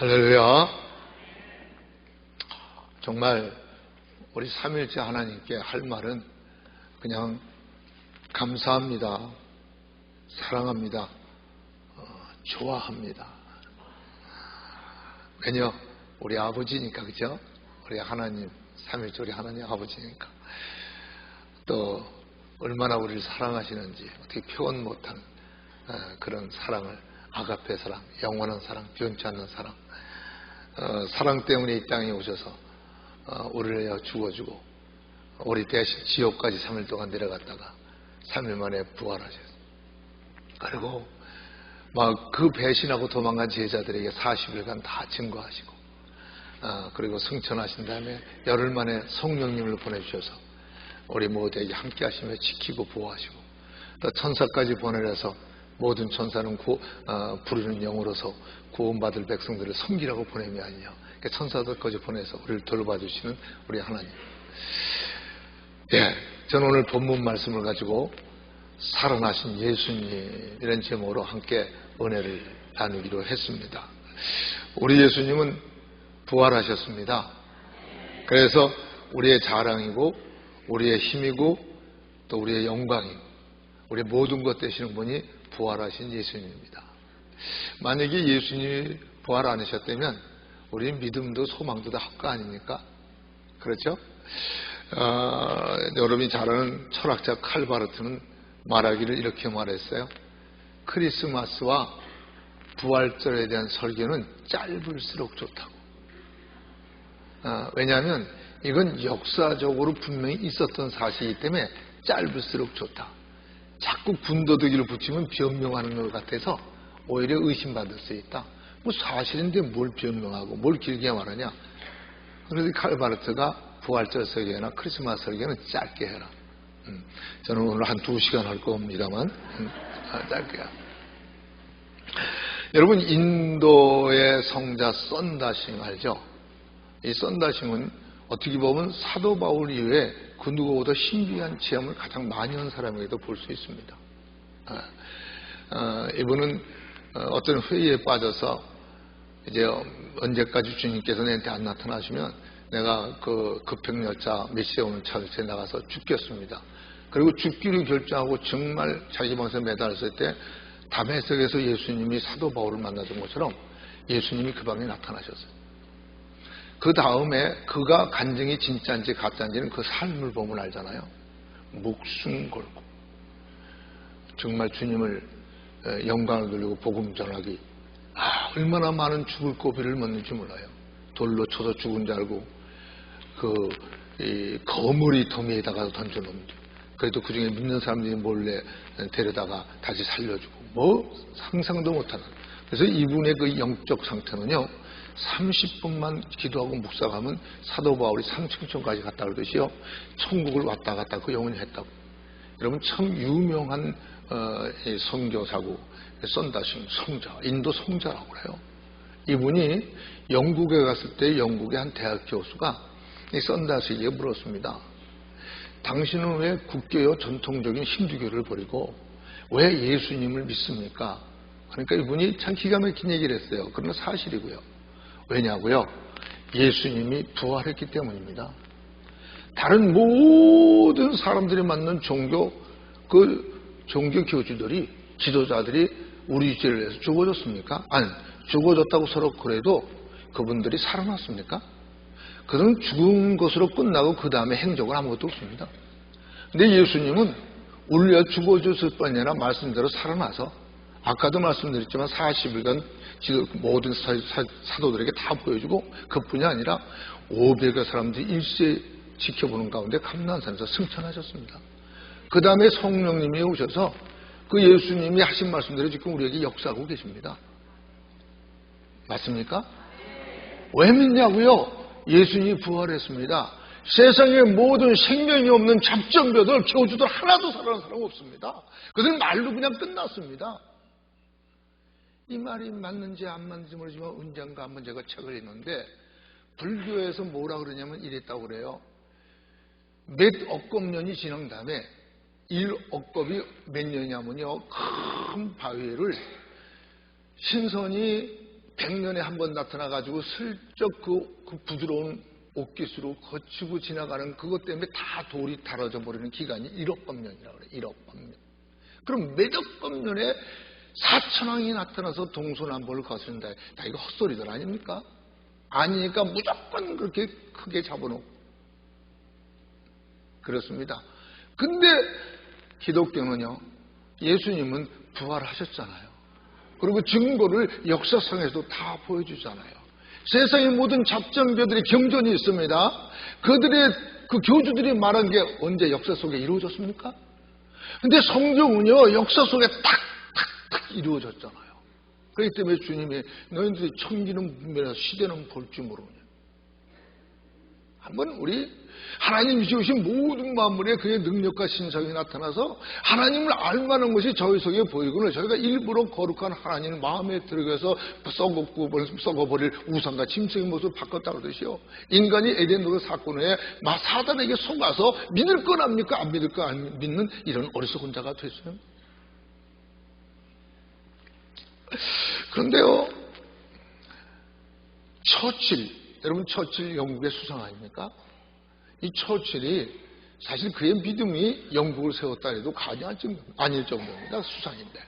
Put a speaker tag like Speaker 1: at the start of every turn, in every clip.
Speaker 1: 할렐루야. 정말 우리 삼위일체 하나님께 할 말은 그냥 감사합니다, 사랑합니다, 좋아합니다. 왜냐? 우리 아버지니까, 그죠? 우리 하나님, 삼위일체 우리 하나님 아버지니까. 또 얼마나 우리를 사랑하시는지 어떻게 표현 못한 그런 사랑을, 아가페 사랑, 영원한 사랑, 변치 않는 사랑, 사랑 때문에 이 땅에 오셔서 우리를 위하여 죽어주고 우리 대신 지옥까지 3일 동안 내려갔다가 3일 만에 부활하셨어요. 그리고 막 그 배신하고 도망간 제자들에게 40일간 다 증거하시고, 그리고 승천하신 다음에 열흘 만에 성령님을 보내주셔서 우리 모두에게 함께 하시며 지키고 보호하시고, 또 천사까지 보내려서 모든 천사는 부르는 영으로서 구원받을 백성들을 섬기라고 보냄이 아니냐, 천사들까지 보내서 우리를 돌봐주시는 우리 하나님. 저는 오늘 본문 말씀을 가지고 살아나신 예수님, 이런 제목으로 함께 은혜를 나누기로 했습니다. 우리 예수님은 부활하셨습니다. 그래서 우리의 자랑이고 우리의 힘이고 또 우리의 영광이고 우리의 모든 것 되시는 분이 부활하신 예수님입니다. 만약에 예수님이 부활 안 하셨다면 우리는 믿음도 소망도 다 헛거 아닙니까? 그렇죠? 여러분이 잘 아는 철학자 칼바르트는 말하기를 이렇게 말했어요. 크리스마스와 부활절에 대한 설교는 짧을수록 좋다고. 왜냐하면 이건 역사적으로 분명히 있었던 사실이기 때문에 짧을수록 좋다. 자꾸 군더더기를 붙이면 변명하는 것 같아서 오히려 의심받을 수 있다. 뭐 사실인데 뭘 변명하고 뭘 길게 말하냐. 그래서 칼바르트가 부활절 설교나 크리스마스 설교는 짧게 해라. 저는 오늘 한 2시간 할 겁니다만 짧게 해라. 여러분, 인도의 성자 썬다싱 알죠? 이 썬다싱은 어떻게 보면 사도 바울 이후에 그 누구보다 신비한 체험을 가장 많이 한 사람에게도 볼 수 있습니다. 이분은 어떤 회의에 빠져서 이제 언제까지 주님께서 내한테 안 나타나시면 내가 그 급행열차 몇 시에 오는 차에 나가서 죽겠습니다. 그리고 죽기로 결정하고 정말 자기 몸에 매달렸을 때 담에색에서 예수님이 사도 바울을 만나던 것처럼 예수님이 그 방에 나타나셨어요. 그 다음에 그가 간증이 진짜인지 가짜인지는 그 삶을 보면 알잖아요. 목숨 걸고 정말 주님을 영광을 돌리고 복음 전하기, 얼마나 많은 죽을 고비를 먹는지 몰라요. 돌로 쳐서 죽은 줄 알고 이 거물이 도미에다가 던져놓는데 그래도 그 중에 믿는 사람들이 몰래 데려다가 다시 살려주고, 뭐 상상도 못하는. 그래서 이분의 그 영적 상태는요, 30분만 기도하고 묵상하면 사도 바울이 상층천까지 갔다 그러듯이요, 천국을 왔다 갔다 그 영혼이 했다고. 여러분, 참 유명한 선교사고 썬다싱 성자, 인도 성자라고 그래요. 이분이 영국에 갔을 때 영국의 한 대학 교수가 이 썬다싱에게 물었습니다. 당신은 왜 국교요 전통적인 힌두교를 버리고 왜 예수님을 믿습니까? 그러니까 이분이 참 기가 막힌 얘기를 했어요. 그러나 사실이고요. 왜냐고요? 예수님이 부활했기 때문입니다. 다른 모든 사람들이 만든 종교, 그 종교 교주들이, 지도자들이 우리 죄를 위해서 죽어졌습니까? 아니, 죽어졌다고 서로 그래도 그분들이 살아났습니까? 그들은 죽은 것으로 끝나고 그 다음에 행적은 아무것도 없습니다. 근데 예수님은 우리가 죽어졌을 뿐 아니라 말씀대로 살아나서, 아까도 말씀드렸지만 40일간 지금 모든 사도들에게 다 보여주고, 그뿐이 아니라 500여 사람들이 일세 지켜보는 가운데 감난산에서 승천하셨습니다. 그 다음에 성령님이 오셔서 그 예수님이 하신 말씀대로 지금 우리에게 역사하고 계십니다. 맞습니까? 왜 믿냐고요? 예수님이 부활했습니다. 세상에 모든 생명이 없는 잡정배들, 교주들 하나도 살아난 사람 없습니다. 그들은 말로 그냥 끝났습니다. 이 말이 맞는지 안 맞는지 모르지만 언젠가 한번 제가 책을 읽는데 불교에서 뭐라 그러냐면 이랬다고 그래요. 몇 억겁 년이 지난 다음에 1억겁이 몇 년이냐면요, 큰 바위를 신선이 100년에 한 번 나타나가지고 슬쩍 그 부드러운 옷깃으로 거치고 지나가는 그것 때문에 다 돌이 달아져 버리는 기간이 1억 번년이라고 그래요. 1억 번년. 그럼 몇억 번년에 4천왕이 나타나서 동서남북을 거스른다. 다 이거 헛소리들 아닙니까? 아니니까 무조건 그렇게 크게 잡아놓고. 그렇습니다. 근데 기독교는요, 예수님은 부활하셨잖아요. 그리고 증거를 역사상에서도 다 보여주잖아요. 세상의 모든 잡장교들이 경전이 있습니다. 그들의 그 교주들이 말한 게 언제 역사 속에 이루어졌습니까? 근데 성경은요, 역사 속에 탁탁탁 이루어졌잖아요. 그렇기 때문에 주님이 너희들이 천기는 분별해서 시대는 볼 줄 모르느냐. 한번 우리 하나님이 지으신 모든 만물에 그의 능력과 신성이 나타나서 하나님을 알만한 것이 저희 속에 보이거늘 저희가 일부러 거룩한 하나님을 마음에 들어가서 썩어버릴 우상과 짐승의 모습을 바꿨다고 그러시오. 인간이 에덴 동산 사건 후에 사단에게 속아서 믿을 건 압니까? 안 믿을 거 안 믿는 이런 어리석은 자가 됐어요. 그런데요, 처칠, 여러분 처칠 영국의 수상 아닙니까? 이 처칠이 사실 그의 믿음이 영국을 세웠다 해도 과언이 아닐 정도입니다. 수상인데.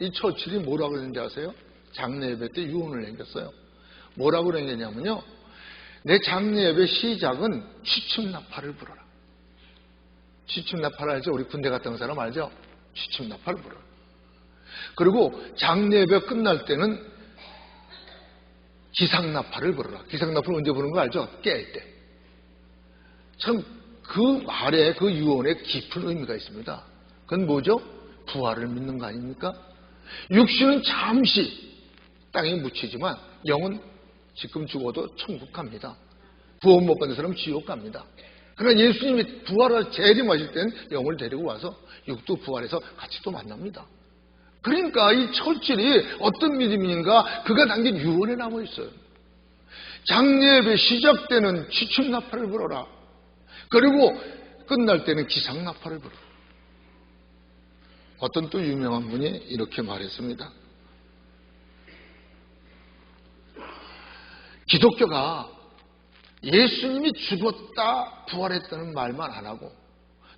Speaker 1: 이 처칠이 뭐라고 그랬는지 아세요? 장례 예배 때 유언을 남겼어요. 뭐라고 그랬냐면요, 내 장례 예배 시작은 취침나팔을 불어라. 취침나팔 알죠? 우리 군대 갔다 온 사람 알죠? 취침나팔을 불어라. 그리고 장례 예배 끝날 때는 기상나팔을 불어라. 기상나팔 언제 부르는 거 알죠? 깰 때. 참 그 말에, 그 유언에 깊은 의미가 있습니다. 그건 뭐죠? 부활을 믿는 거 아닙니까? 육신은 잠시 땅에 묻히지만 영은 지금 죽어도 천국 갑니다. 구원 못 받는 사람은 지옥 갑니다. 그러나 예수님이 부활을 재림하실 때는 영을 데리고 와서 육도 부활해서 같이 또 만납니다. 그러니까 이 철질이 어떤 믿음인가, 그가 남긴 유언에 남아 있어요. 장례예배 시작 때는 취침나팔을 불어라. 그리고 끝날 때는 기상나팔을 불어라. 어떤 또 유명한 분이 이렇게 말했습니다. 기독교가 예수님이 죽었다 부활했다는 말만 안 하고,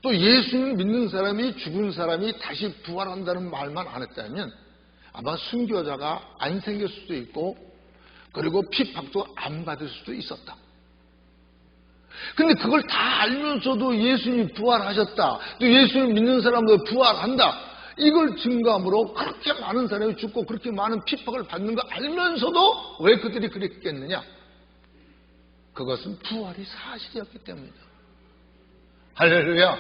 Speaker 1: 또 예수님 믿는 사람이 죽은 사람이 다시 부활한다는 말만 안 했다면 아마 순교자가 안 생길 수도 있고, 그리고 핍박도 안 받을 수도 있었다. 근데 그걸 다 알면서도 예수님이 부활하셨다, 또 예수님 믿는 사람도 부활한다, 이걸 증거함으로 그렇게 많은 사람이 죽고 그렇게 많은 핍박을 받는 거 알면서도 왜 그들이 그랬겠느냐? 그것은 부활이 사실이었기 때문이다. 할렐루야.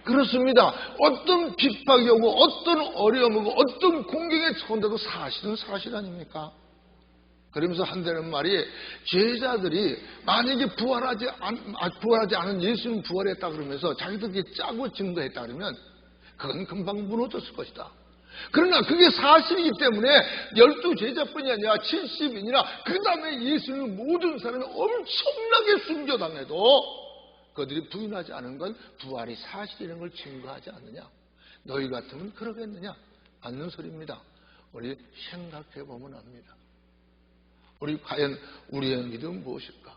Speaker 1: 그렇습니다. 어떤 핍박이 오고 어떤 어려움이 오고 어떤 공경에 처한데도 사실은 사실 아닙니까? 그러면서 한다는 말이, 제자들이 만약에 부활하지 않은 예수님 부활했다 그러면서 자기들이 짜고 증거했다 그러면 그건 금방 무너졌을 것이다. 그러나 그게 사실이기 때문에 12제자뿐이 아니라 70인이나 그 다음에 예수님을 모든 사람이 엄청나게 순교당해도 그들이 부인하지 않은 건 부활이 사실이라는 걸 증거하지 않느냐? 너희 같으면 그러겠느냐? 맞는 소리입니다. 우리 생각해보면 압니다. 우리 과연 우리의 믿음은 무엇일까?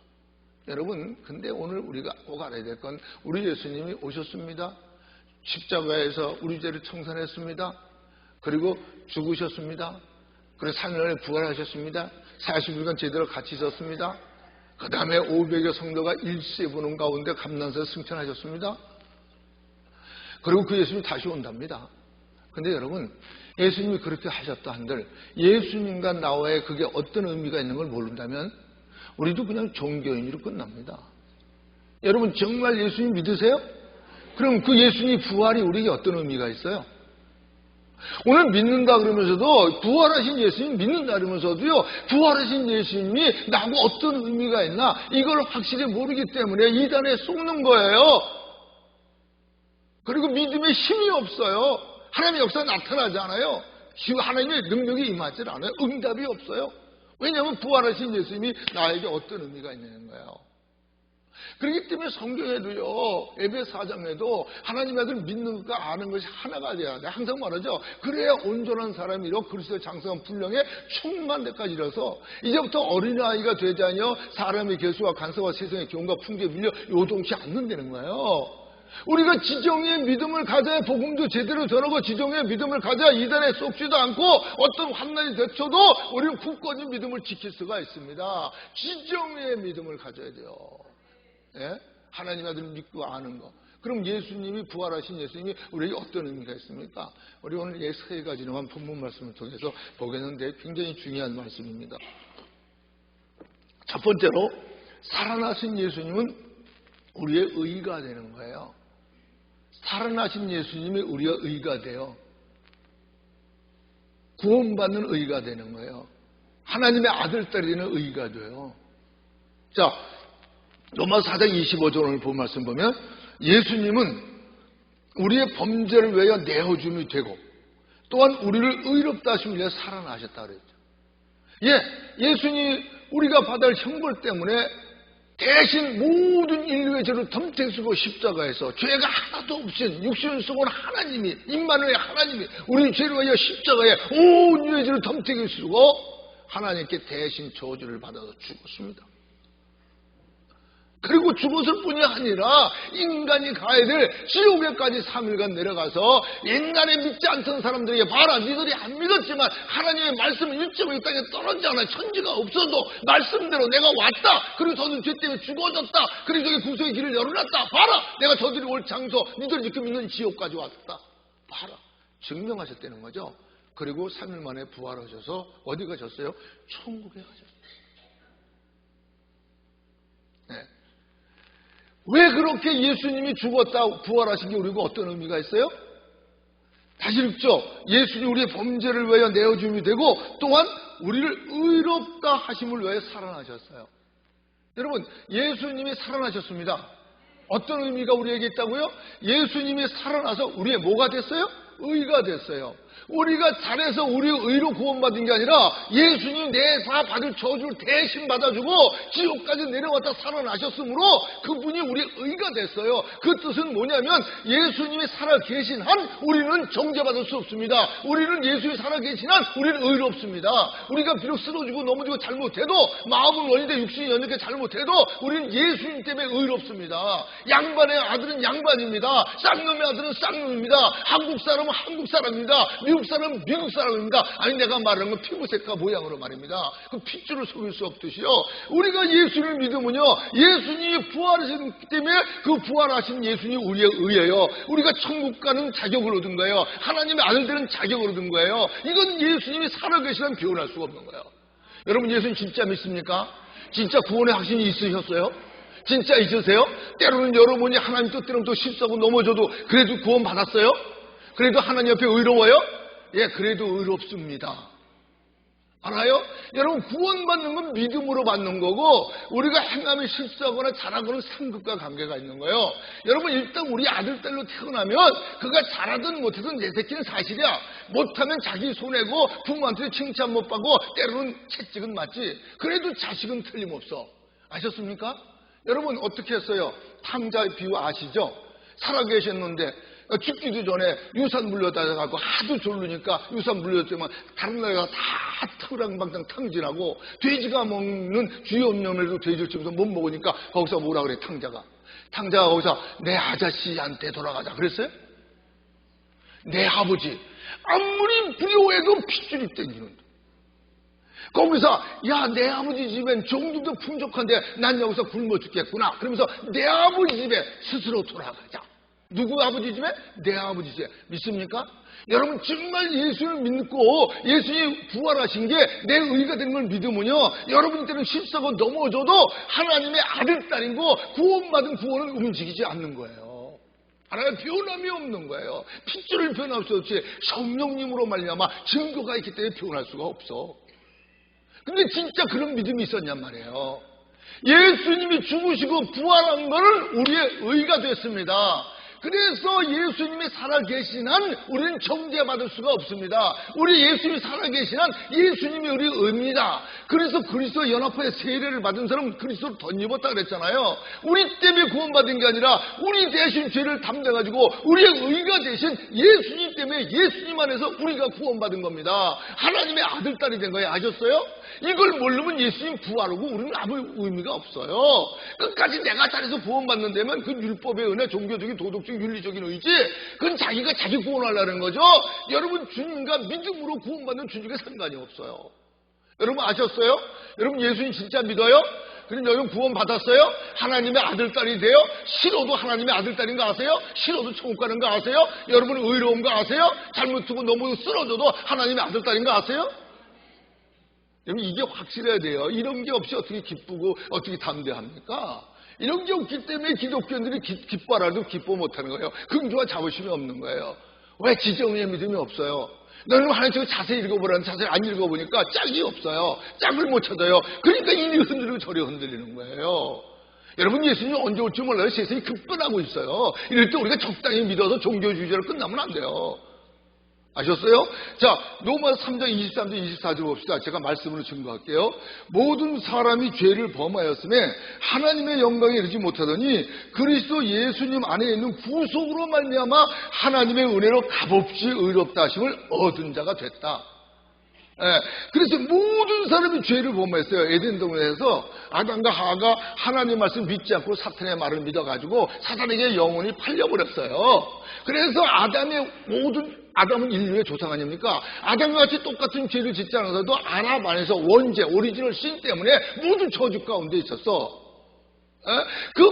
Speaker 1: 여러분, 근데 오늘 우리가 꼭 알아야 될 건, 우리 예수님이 오셨습니다. 십자가에서 우리 죄를 청산했습니다. 그리고 죽으셨습니다. 그리고 3일 만에 부활하셨습니다. 40일간 제대로 같이 있었습니다. 그 다음에 500여 성도가 일시에 보는 가운데 감난사에 승천하셨습니다. 그리고 그 예수님이 다시 온답니다. 근데 여러분, 예수님이 그렇게 하셨다 한들 예수님과 나와의 그게 어떤 의미가 있는 걸 모른다면 우리도 그냥 종교인으로 끝납니다. 여러분, 정말 예수님 믿으세요? 그럼 그 예수님 부활이 우리에게 어떤 의미가 있어요? 오늘 믿는다 그러면서도, 부활하신 예수님 믿는다 그러면서도요, 부활하신 예수님이 나하고 어떤 의미가 있나 이걸 확실히 모르기 때문에 이단에 속는 거예요. 그리고 믿음에 힘이 없어요. 하나님의 역사 나타나지 않아요. 하나님의 능력이 임하지 않아요. 응답이 없어요. 왜냐하면 부활하신 예수님이 나에게 어떤 의미가 있는 거예요. 그렇기 때문에 성경에도요, 에베소 4장에도 하나님의 아들 믿는 것과 아는 것이 하나가 돼야 돼. 항상 말하죠. 그래야 온전한 사람이로 그리스도의 장성한 분량에 충만한 데까지 이르러서 이제부터 어린아이가 되자녀 사람의 계수와 간섭과 세상의 교훈과 풍조에 밀려 요동치 않는다는 거예요. 우리가 지정의 믿음을 가져야 복음도 제대로 전하고 지정의 믿음을 가져야 이단에 쏙지도 않고 어떤 환난이 닥쳐도 우리는 굳건히 믿음을 지킬 수가 있습니다. 지정의 믿음을 가져야 돼요. 예? 하나님 아들 믿고 아는 거. 그럼 예수님이 부활하신 예수님이 우리에게 어떤 의미가 있습니까? 우리 오늘 세 가지로만 본문 말씀을 통해서 보겠는데 굉장히 중요한 말씀입니다. 첫 번째로 살아나신 예수님은 우리의 의가 되는 거예요. 살아나신 예수님이 우리의 의가 돼요. 구원받는 의가 되는 거예요. 하나님의 아들, 딸이 되는 의가 돼요. 자, 로마서 4장 25절 오늘 본 말씀 보면 예수님은 우리의 범죄를 위하여 내어줌이 되고 또한 우리를 의롭다 하심을 위해 살아나셨다 그랬죠. 예수님이 우리가 받을 형벌 때문에 대신 모든 인류의 죄를 덤태수고 십자가에서 죄가 하나도 없인 육신을 쓰고 하나님이 임마누엘 하나님이 우리 죄를 위하여 십자가에 온 인류의 죄를 덤태게 쓰고 하나님께 대신 저주를 받아서 죽었습니다. 그리고 죽었을 뿐이 아니라 인간이 가야 될 지옥에까지 3일간 내려가서 옛날에 믿지 않던 사람들에게 봐라, 니들이 안 믿었지만 하나님의 말씀을 일찍이 이 땅에 떨어지지 않아. 천지가 없어도 말씀대로 내가 왔다. 그리고 저들 죄 때문에 죽어졌다. 그리고 저기 구속의 길을 열어놨다. 봐라, 내가 저들이 올 장소, 니들이 지금 있는 지옥까지 왔다. 봐라, 증명하셨다는 거죠. 그리고 3일 만에 부활하셔서 어디 가셨어요? 천국에 가셨어요. 네. 왜 그렇게 예수님이 죽었다 부활하신 게 우리가 어떤 의미가 있어요? 다시 읽죠. 예수님 우리의 범죄를 위하여 내어줌이 되고 또한 우리를 의롭다 하심을 위하여 살아나셨어요. 여러분, 예수님이 살아나셨습니다. 어떤 의미가 우리에게 있다고요? 예수님이 살아나서 우리의 뭐가 됐어요? 의가 됐어요. 우리가 잘해서 우리의 의로 구원받은 게 아니라 예수님이 내사 받을 저주를 대신 받아주고 지옥까지 내려왔다 살아나셨으므로 그분이 우리의 의가 됐어요. 그 뜻은 뭐냐면 예수님이 살아계신 한 우리는 정죄받을 수 없습니다. 우리는 예수님이 살아계신 한 우리는 의롭습니다. 우리가 비록 쓰러지고 넘어지고 잘못해도 마음은 원인데 육신이 연약해 잘못해도 우리는 예수님 때문에 의롭습니다. 양반의 아들은 양반입니다. 쌍놈의 아들은 쌍놈입니다. 한국 사람은 한국 사람입니다. 미국 사람은 미국 사람입니다. 아니, 내가 말하는 건 피부색과 모양으로 말입니다. 그 핏줄을 속일 수 없듯이요. 우리가 예수를 믿으면요, 예수님이 부활하셨기 때문에 그 부활하신 예수님이 우리의 의예요. 우리가 천국 가는 자격을 얻은 거예요. 하나님의 아들 되는 자격을 얻은 거예요. 이건 예수님이 살아계시면 변할 수가 없는 거예요. 여러분, 예수님 진짜 믿습니까? 진짜 구원의 확신이 있으셨어요? 진짜 있으세요? 때로는 여러분이 하나님 뜻대로 또 실수하고 넘어져도 그래도 구원 받았어요? 그래도 하나님 옆에 의로워요? 예, 그래도 의롭습니다. 알아요? 여러분, 구원받는 건 믿음으로 받는 거고 우리가 행함이 실수하거나 잘하고는 상급과 관계가 있는 거예요. 여러분, 일단 우리 아들, 딸로 태어나면 그가 잘하든 못하든 내 새끼는 사실이야. 못하면 자기 손해고 부모한테 칭찬 못 받고 때로는 채찍은 맞지. 그래도 자식은 틀림없어. 아셨습니까? 여러분, 어떻게 했어요? 탕자의 비유 아시죠? 살아계셨는데 죽기도 전에 유산 물려다가고 하도 졸르니까 유산 물려주면 다른 나라가 다 털랑방탕 탕진하고 돼지가 먹는 주의 없념에도 돼지를 치면서 못 먹으니까 거기서 뭐라 그래? 탕자가 거기서 내 아저씨한테 돌아가자 그랬어요? 내 아버지 아무리 불효해도 핏줄이 땡기는데 거기서 야, 내 아버지 집엔 정도도 풍족한데 난 여기서 굶어 죽겠구나. 그러면서 내 아버지 집에 스스로 돌아가자. 누구 아버지 집에? 내 아버지 집에. 믿습니까? 여러분, 정말 예수를 믿고 예수님이 부활하신 게 내 의가 된 걸 믿으면요, 여러분 때는 실수하고 넘어져도 하나님의 아들, 딸이고 구원받은 구원은 움직이지 않는 거예요. 하나님의 변함이 없는 거예요. 핏줄을 변할 수 없이 성령님으로 말미암아 증거가 있기 때문에 변할 수가 없어. 근데 진짜 그런 믿음이 있었냔 말이에요. 예수님이 죽으시고 부활한 것은 우리의 의가 됐습니다. 그래서 예수님이 살아계신 한 우리는 정죄받을 수가 없습니다. 우리 예수님이 살아계신 한 예수님이 우리 의입니다. 그래서 그리스도 연합회의 세례를 받은 사람은 그리스도를 덧입었다 그랬잖아요. 우리 때문에 구원받은 게 아니라 우리 대신 죄를 담당해가지고 우리의 의가 대신 예수님 때문에 예수님 안에서 우리가 구원받은 겁니다. 하나님의 아들, 딸이 된 거예요. 아셨어요? 이걸 모르면 예수님 부활하고 우리는 아무 의미가 없어요. 끝까지 내가 잘해서 구원받는 데면 그 율법의 은혜, 종교적인, 도덕적인, 윤리적인 의지, 그건 자기가 자기 구원하려는 거죠. 여러분, 주님과 믿음으로 구원받는 주님과 상관이 없어요. 여러분 아셨어요? 여러분 예수님 진짜 믿어요? 그럼 여러분 구원 받았어요? 하나님의 아들, 딸이 돼요? 싫어도 하나님의 아들, 딸인 거 아세요? 싫어도 천국 가는 거 아세요? 여러분 의로운 거 아세요? 잘못하고 너무 쓰러져도 하나님의 아들, 딸인 거 아세요? 여러분 이게 확실해야 돼요. 이런 게 없이 어떻게 기쁘고 어떻게 담대합니까? 이런 게 없기 때문에 기독교인들이 기뻐하라도 기뻐 못하는 거예요. 긍지와 자부심이 없는 거예요. 왜 지정의 믿음이 없어요? 너는 하나님 자세히 읽어보라는 자세히 안 읽어보니까 짝이 없어요. 짝을 못 찾아요. 그러니까 이리 흔들리고 저리 흔들리는 거예요. 여러분 예수님이 언제 올지 몰라요. 세상이 급변하고 있어요. 이럴 때 우리가 적당히 믿어서 종교주의자로 끝나면 안 돼요. 아셨어요? 자, 로마서 3장 23절 24절 봅시다. 제가 말씀으로 증거할게요. 모든 사람이 죄를 범하였음에 하나님의 영광에 이르지 못하더니 그리스도 예수님 안에 있는 구속으로 말미암아 하나님의 은혜로 값없이 의롭다 하심을 얻은 자가 됐다. 그래서 모든 사람이 죄를 범했어요. 에덴 동산에서 아담과 하와가 하나님 말씀 믿지 않고 사탄의 말을 믿어가지고 사탄에게 영혼이 팔려버렸어요. 그래서 아담은 인류의 조상 아닙니까? 아담과 같이 똑같은 죄를 짓지 않아서도 아람 안에서 원죄, 오리지널 신 때문에 모두 저주 가운데 있었어.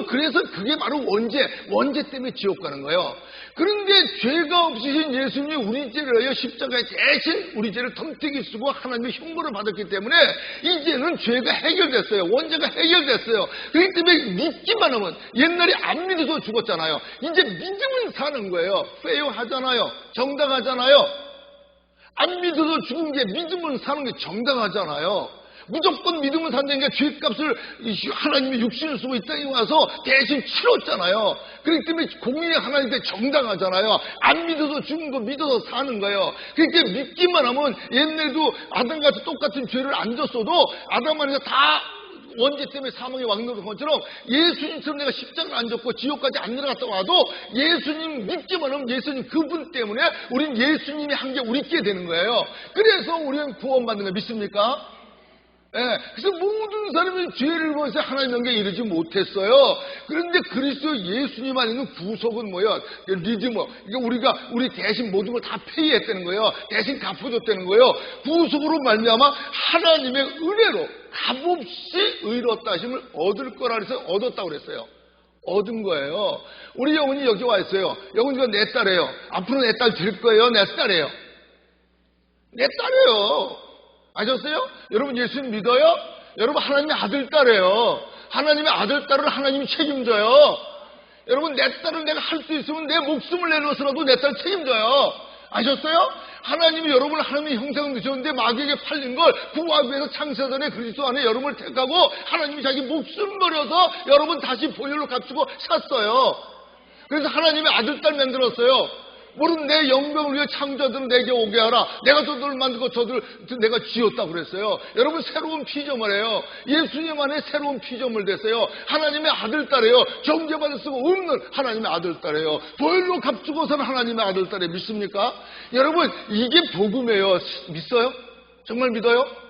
Speaker 1: 그래서 그게 바로 원죄 때문에 지옥 가는 거예요. 그런데 죄가 없으신 예수님이 우리 죄를 위하여 십자가에 대신 우리 죄를 덤태기 쓰고 하나님의 형벌을 받았기 때문에 이제는 죄가 해결됐어요. 원죄가 해결됐어요. 그렇기 때문에 믿기만 하면, 옛날에 안 믿어서 죽었잖아요. 이제 믿으면 사는 거예요. 페어하잖아요. 정당하잖아요. 안 믿어서 죽은 게 믿으면 사는 게 정당하잖아요. 무조건 믿으면 산다는 게 죄값을 하나님이 육신을 쓰고 이 땅에 와서 대신 치렀잖아요. 그렇기 때문에 공의의 하나님께 정당하잖아요. 안 믿어서 죽은 거 믿어서 사는 거예요. 그러니까 믿기만 하면 옛날에도 아담같이 똑같은 죄를 안 졌어도 아담 안에서 다 원죄 때문에 사망에 왕노릇한 것처럼 예수님처럼 내가 십자가를 안 졌고 지옥까지 안 내려갔다 와도 예수님 믿기만 하면 예수님 그분 때문에 우린 예수님이 한 게 우리 게 되는 거예요. 그래서 우리는 구원받는 거 믿습니까? 그래서 모든 사람이 죄를 범해서 하나님 영광에 이르지 못했어요. 그런데 그리스도 예수님 안에 있는 구속은 뭐예요? 리드머. 그러니까 우리 대신 모든 걸 다 페이했다는 거예요. 대신 갚아줬다는 거예요. 구속으로 말미암아 하나님의 은혜로 값없이 의롭다 하심을 얻을 거라 그래서 얻었다고 그랬어요. 얻은 거예요. 우리 영혼이 여기 와 있어요. 영혼이가 내 딸이에요. 앞으로 내 딸 될 거예요? 내 딸이에요? 내 딸이에요. 아셨어요? 여러분 예수님 믿어요? 여러분 하나님의 아들, 딸이에요. 하나님의 아들, 딸을 하나님이 책임져요. 여러분 내 딸을 내가 할 수 있으면 내 목숨을 내놓아서라도 내 딸 책임져요. 아셨어요? 하나님이 여러분을 하나님의 형상을 주셨는데 마귀에게 팔린 걸 구하기 위해서 창세전에 그리스도 안에 여러분을 택하고 하나님이 자기 목숨 버려서 여러분 다시 보혈로 값주고 샀어요. 그래서 하나님의 아들, 딸 만들었어요. 모든 내 영광을 위해 창조자들은 내게 오게 하라. 내가 저들을 만들고 저들 내가 지었다고 그랬어요. 여러분 새로운 피조물 해요. 예수님 안에 새로운 피조물 됐어요. 하나님의 아들, 딸이에요. 정죄받을 수가 없는 하나님의 아들, 딸이에요. 보혈로 값주고서는 하나님의 아들, 딸이에요. 믿습니까? 여러분 이게 복음이에요. 믿어요? 정말 믿어요?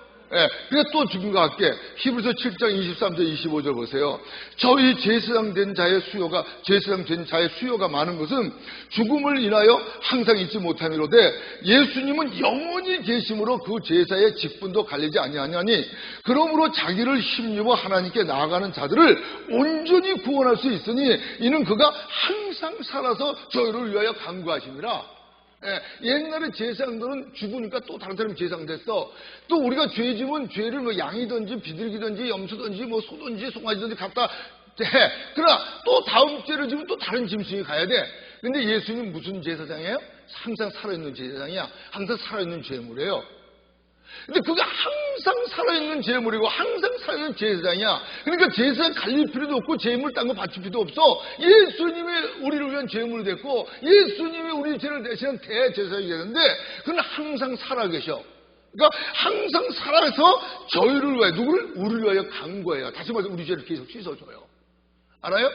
Speaker 1: 그래서 또 증거할게. 히브리서 7장 23절 25절 보세요. 저희 제사장 된 자의 수요가 많은 것은 죽음을 인하여 항상 잊지 못함이로되 예수님은 영원히 계심으로 그 제사의 직분도 갈리지 아니하니 그러므로 자기를 힘입어 하나님께 나아가는 자들을 온전히 구원할 수 있으니 이는 그가 항상 살아서 저희를 위하여 간구하심이라. 옛날에 제사장들은 죽으니까 또 다른 사람이 제사장 됐어. 또 우리가 죄 지면 죄를 뭐 양이든지 비둘기든지 염소든지 뭐 소든지 송아지든지 갖다 해. 그러나 또 다음 죄를 지면 또 다른 짐승이 가야 돼. 근데 예수님 무슨 제사장이에요? 항상 살아있는 제사장이야. 항상 살아있는 죄물이에요. 근데 그게 항상 살아있는 제물이고 항상 살아있는 제사장이야. 그러니까 제사장 갈릴 필요도 없고 제물 딴 거 바칠 필요도 없어. 예수님이 우리를 위한 제물이 됐고 예수님이 우리 죄를 대신한 대제사장이 되는데 그는 항상 살아계셔. 그러니까 항상 살아서 저희를 위하여, 누구를? 우리를 위하여 간 거예요. 다시 말해서 우리 죄를 계속 씻어줘요. 알아요?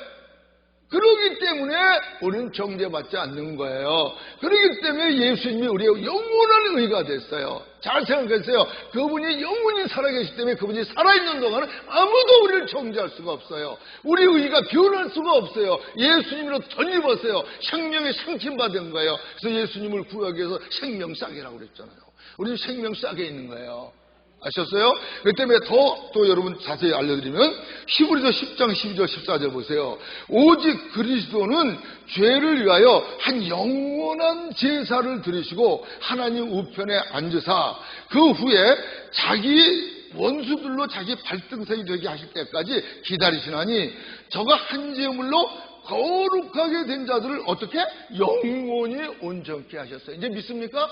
Speaker 1: 그러기 때문에 우리는 정죄받지 않는 거예요. 그러기 때문에 예수님이 우리의 영원한 의가 됐어요. 잘 생각했어요. 그분이 영원히 살아계시기 때문에 그분이 살아있는 동안은 아무도 우리를 정죄할 수가 없어요. 우리의 의가 변할 수가 없어요. 예수님으로 덧입었어요. 생명의 상침받은 거예요. 그래서 예수님을 구하기 위해서 생명싸개라고 그랬잖아요. 우리는 생명싸개 있는 거예요. 아셨어요? 그 때문에 또 여러분 자세히 알려드리면 히브리서 10장 12절 14절 보세요. 오직 그리스도는 죄를 위하여 한 영원한 제사를 드리시고 하나님 우편에 앉으사 그 후에 자기 원수들로 자기 발등상이 되게 하실 때까지 기다리시나니 저가 한 제물로 거룩하게 된 자들을 어떻게? 영원히 온전케 하셨어요. 이제 믿습니까?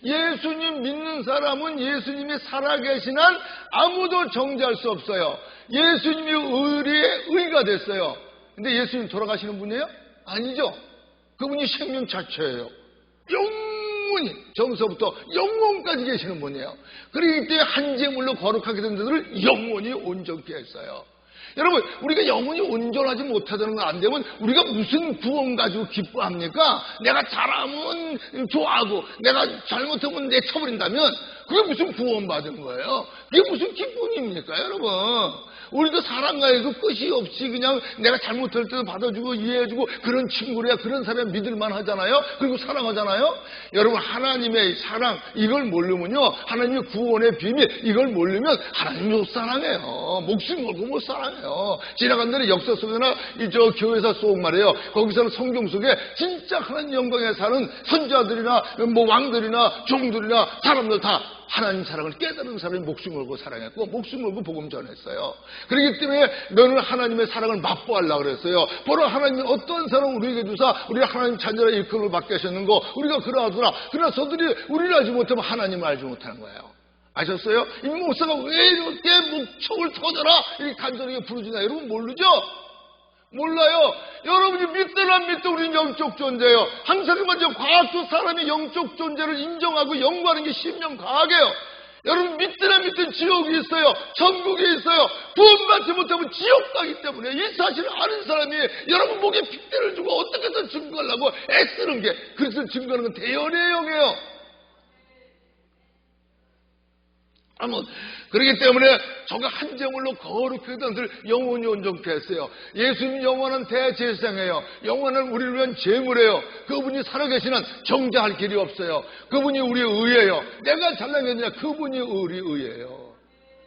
Speaker 1: 예수님 믿는 사람은 예수님이 살아계신 한 아무도 정죄할 수 없어요. 예수님이 우리의 의가 됐어요. 근데 예수님 돌아가시는 분이에요? 아니죠. 그분이 생명 자체예요. 영원히 정서부터 영원까지 계시는 분이에요. 그렇기 때문에 한 제물로 거룩하게 된 자들을 영원히 온전케 했어요. 여러분, 우리가 영원히 온전하지 못하다는 건 안 되면 우리가 무슨 구원 가지고 기뻐합니까? 내가 잘하면 좋아하고 내가 잘못하면 내쳐버린다면 그게 무슨 구원받은 거예요? 그게 무슨 기쁨입니까, 여러분? 우리도 사랑과에도 끝이 없이 그냥 내가 잘못할 때도 받아주고 이해해주고 그런 친구래야 그런 사람 믿을만 하잖아요. 그리고 사랑하잖아요. 여러분, 하나님의 사랑 이걸 모르면요, 하나님의 구원의 비밀 이걸 모르면 하나님 못 사랑해요. 목숨 걸고 못 사랑해요. 지나간 날에 역사 속에나 저 교회사 속 말이에요. 거기서는 성경 속에 진짜 하나님 영광에 사는 선자들이나 뭐 왕들이나 종들이나 사람들 다 하나님 사랑을 깨달은 사람이 목숨 걸고 사랑했고 목숨 걸고 복음 전했어요. 그렇기 때문에 너는 하나님의 사랑을 맛보아하려고 그랬어요. 바로 하나님이 어떤 사랑을 우리에게 주사 우리가 하나님 자녀라 일컬음을 받게 하셨는 거 우리가 그러하더라. 그러나 저들이 우리를 알지 못하면 하나님을 알지 못하는 거예요. 아셨어요? 이 목사가 왜 이렇게 목청을 터져라 이렇게 간절하게 부르지나 여러분 모르죠? 몰라요. 여러분이 믿든 안 믿든 우리는 영적 존재예요. 항상 먼저 과학적 사람이 영적 존재를 인정하고 연구하는 게 심령 과학이에요. 여러분 믿든 안 믿든 지옥이 있어요. 천국이 있어요. 구원받지 못하면 지옥 가기 때문에 이 사실을 아는 사람이 여러분 목에 핏대를 주고 어떻게든 증거하려고 애쓰는 게 그래서 증거하는 건 대연의 영이에요. 그렇기 때문에 저가 한 제물로 거룩하게 된 자들 영원히 온전케 했어요. 예수님 영원한 대제사장이에요. 영원한 우리를 위한 제물이에요. 그분이 살아계신 한 정죄할 길이 없어요. 그분이 우리의 의예요. 내가 잘나겠느냐 그분이 우리 의예요.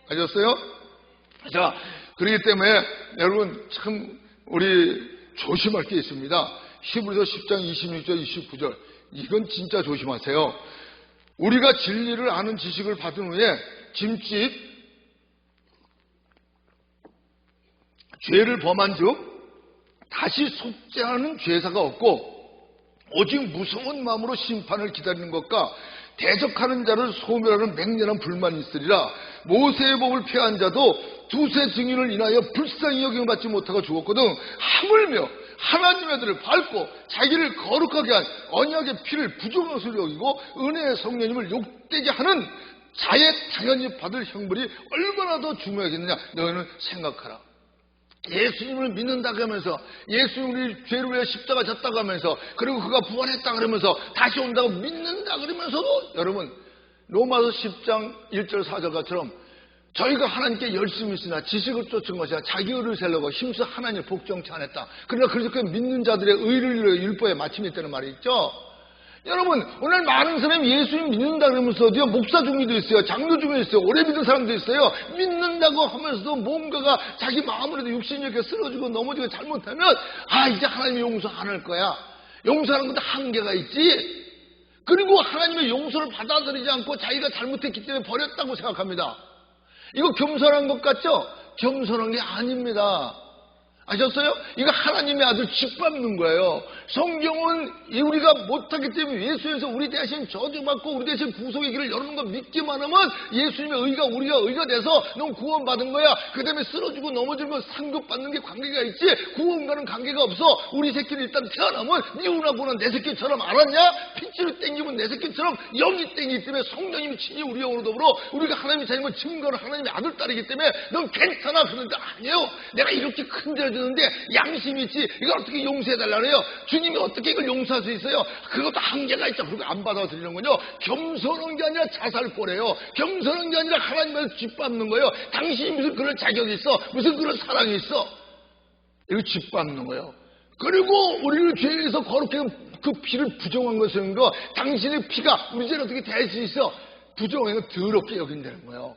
Speaker 1: 아셨어요? 자, 그렇기 때문에 여러분 참 우리 조심할 게 있습니다. 히브리서 10장 26절 29절 이건 진짜 조심하세요. 우리가 진리를 아는 지식을 받은 후에 짐짓 죄를 범한 즉 다시 속죄하는 죄사가 없고 오직 무서운 마음으로 심판을 기다리는 것과 대적하는 자를 소멸하는 맹렬한 불만이 있으리라. 모세의 법을 폐한 자도 두세 증인을 인하여 불쌍히 여김을 받지 못하고 죽었거든 하물며 하나님의 아들을 밟고 자기를 거룩하게 한 언약의 피를 부정한 것으로 여기고 은혜의 성령님을 욕되게 하는 자의 당연히 받을 형벌이 얼마나 더 중요하겠느냐 너희는 생각하라. 예수님을 믿는다고 하면서 예수님 우리 죄를 위해 십자가 졌다고 하면서 그리고 그가 부활했다 그러면서 다시 온다고 믿는다 그러면서도 여러분 로마서 10장 1절 4절처럼 저희가 하나님께 열심히 있으나 지식을 쫓은 것이 아니라 자기 의를 세려고 힘써 하나님을 복종치 않았다. 그러나 그렇게 믿는 자들의 의를 위해 율법에 마침했다는 말이 있죠. 여러분 오늘 많은 사람이 예수님 믿는다 그러면서도요 목사 중에도 있어요. 장로 중에 있어요. 오래 믿는 사람도 있어요. 믿는다고 하면서도 뭔가가 자기 마음으로도 육신이 이렇게 쓰러지고 넘어지고 잘못하면 이제 하나님이 용서 안 할 거야. 용서하는 것도 한계가 있지. 그리고 하나님의 용서를 받아들이지 않고 자기가 잘못했기 때문에 버렸다고 생각합니다. 이거 겸손한 것 같죠? 겸손한 게 아닙니다. 아셨어요? 이거 하나님의 아들 짓밟는 거예요. 성경은 우리가 못하기 때문에 예수에서 우리 대신 저주받고 우리 대신 구속의 길을 열는 거 믿기만 하면 예수님의 의가 우리가 의가 돼서 넌 구원받은 거야. 그 다음에 쓰러지고 넘어지면 상급받는 게 관계가 있지 구원과는 관계가 없어. 우리 새끼는 일단 태어나면 니운하고는 내 새끼처럼 알았냐? 핏줄을 땡기면 내 새끼처럼 영이 땡기기 때문에 성령님이 친히 우리 영으로 더불어 우리가 하나님의 자녀임을 증거하는 하나님의 아들 딸이기 때문에 넌 괜찮아. 그런데 아니에요. 내가 이렇게 큰 죄를 졌는데 양심이 있지 이걸 어떻게 용서해달라네요. 주님이 어떻게 이걸 용서할 수 있어요? 그것도 한계가 있죠. 그리고 안 받아들이는군요. 겸손한 게 아니라 자살꼬래요. 겸손한 게 아니라 하나님을 짓밟는 거예요. 당신이 무슨 그런 자격이 있어? 무슨 그런 사랑이 있어? 이거 짓밟는 거예요. 그리고 우리를 죄에서 거룩해 그 피를 부정한 것은 거 당신의 피가 우리 죄를 어떻게 대할 수 있어? 부정한 건 더럽게 여긴다는 거예요.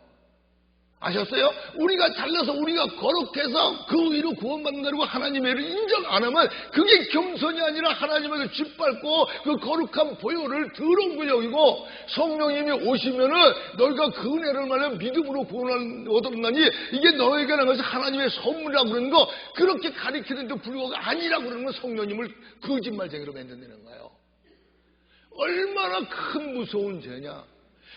Speaker 1: 아셨어요? 우리가 잘나서 우리가 거룩해서 그 의로 구원받는다고 하나님의 의를 인정 안 하면 그게 겸손이 아니라 하나님을 짓밟고 그 거룩한 보혈을 더러운 걸 여기고 성령님이 오시면은 너희가 그 은혜를 말하여 믿음으로 구원을 얻었나니 이게 너에게 난 것이 하나님의 선물이라고 그러는 거 그렇게 가리키는데 불구하고 아니라고 그러는 건 성령님을 거짓말쟁이로 만든다는 거예요. 얼마나 큰 무서운 죄냐.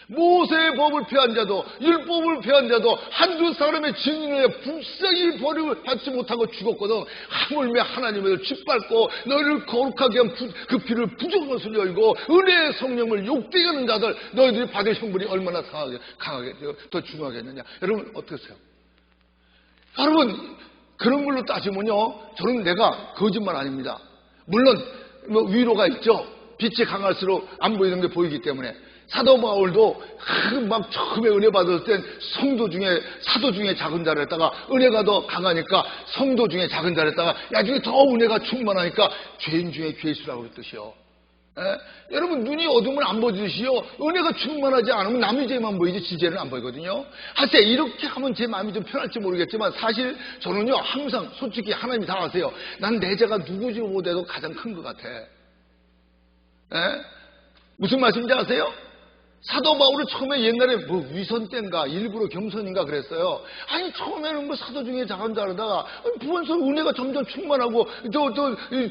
Speaker 1: 모세의 법을 폐한 자도 율법을 폐한 자도 한두 사람의 증인을 불쌍히 벌을 받지 못하고 죽었거든. 하물며 하나님을 짓밟고 너희를 거룩하게 한 그 피를 부정한 것을 열고 은혜의 성령을 욕되게 하는 자들 너희들이 받을 형벌이 얼마나 강하게 더 중하겠느냐. 여러분 어떠세요? 여러분 그런 걸로 따지면요 저는 내가 거짓말 아닙니다. 물론 뭐 위로가 있죠. 빛이 강할수록 안 보이는 게 보이기 때문에 사도 바울도 막 처음에 은혜 받을 땐 성도 중에 사도 중에 작은 자를 했다가 은혜가 더 강하니까 성도 중에 작은 자를 했다가 나중에 더 은혜가 충만하니까 죄인 중에 괴수라고 그랬듯이요. 여러분 눈이 어두우면 안 보이듯이요. 은혜가 충만하지 않으면 남의 죄만 보이지 지 죄는 안 보이거든요. 하여튼 이렇게 하면 제 마음이 좀 편할지 모르겠지만 사실 저는요 항상 솔직히 하나님이 다 아세요. 난 내 죄가 누구지 못해도 가장 큰 것 같아. 무슨 말씀인지 아세요? 사도 바울은 처음에 옛날에 뭐 위선 때인가 일부러 겸손인가 그랬어요. 아니 처음에는 뭐 사도 중에 작은 자르다가 부원서 은혜가 점점 충만하고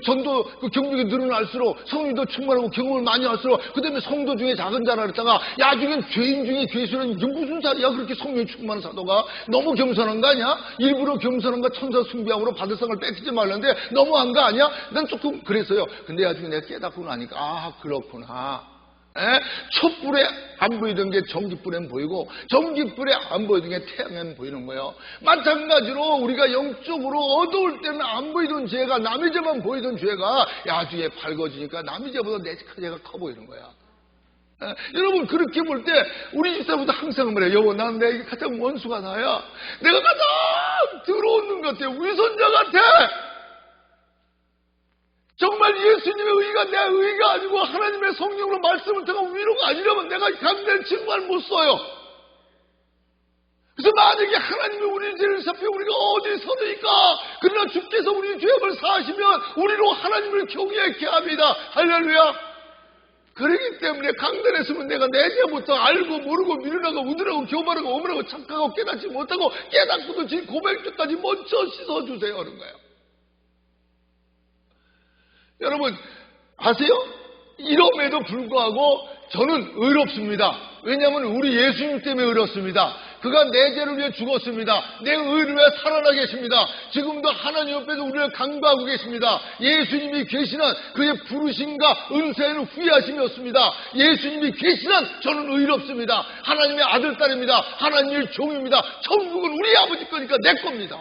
Speaker 1: 전도 그 경력이 늘어날수록 성령도 충만하고 경험을 많이 할수록 그 다음에 성도 중에 작은 자라 그랬다가 야중엔 죄인 중에 괴수는 이게 무슨 살이야 그렇게 성령이 충만한 사도가 너무 겸손한 거 아니야? 일부러 겸손한 거 천사 숭배함으로 받을 상을 뺏기지 말라는데 너무한 거 아니야? 난 조금 그랬어요. 근데 나중에 내가 깨닫고 나니까 아 그렇구나. 촛불에 안 보이던 게 전깃불엔 보이고 전깃불에 안 보이던 게 태양엔 보이는 거예요. 마찬가지로 우리가 영적으로 어두울 때는 안 보이던 죄가 남의 죄만 보이던 죄가 나중에 밝아지니까 남의 죄보다 내 죄가 커 보이는 거야. 여러분 그렇게 볼 때 우리 집사람도 항상 말해요. 여보 난 내게 가장 원수가 나야. 내가 가장 더러운 것 같아. 위선자 같아. 정말 예수님의 의가 내 의가 아니고 하나님의 성령으로 말씀을 통한 위로가 아니라면 내가 강대를 정말 못 써요. 그래서 만약에 하나님이 우리 죄를 사표 우리가 어디 서니까 그러나 주께서 우리 죄악을 사하시면 우리로 하나님을 경외케 합니다. 할렐루야. 그러기 때문에 강단에 서면 내가 내 죄부터 알고 모르고 미련하고 우둔하고 교만하고 오만하고 착하고 깨닫지 못하고 깨닫고도 지 고백주까지 먼저 씻어주세요 하는 거예요. 여러분 아세요? 이럼에도 불구하고 저는 의롭습니다. 왜냐하면 우리 예수님 때문에 의롭습니다. 그가 내 죄를 위해 죽었습니다. 내 의를 위해 살아나 계십니다. 지금도 하나님 옆에서 우리를 강구하고 계십니다. 예수님이 계시는 그의 부르심과 은사에는 후회하심이 없습니다. 예수님이 계시는 저는 의롭습니다. 하나님의 아들, 딸입니다. 하나님의 종입니다. 천국은 우리 아버지 거니까 내 겁니다.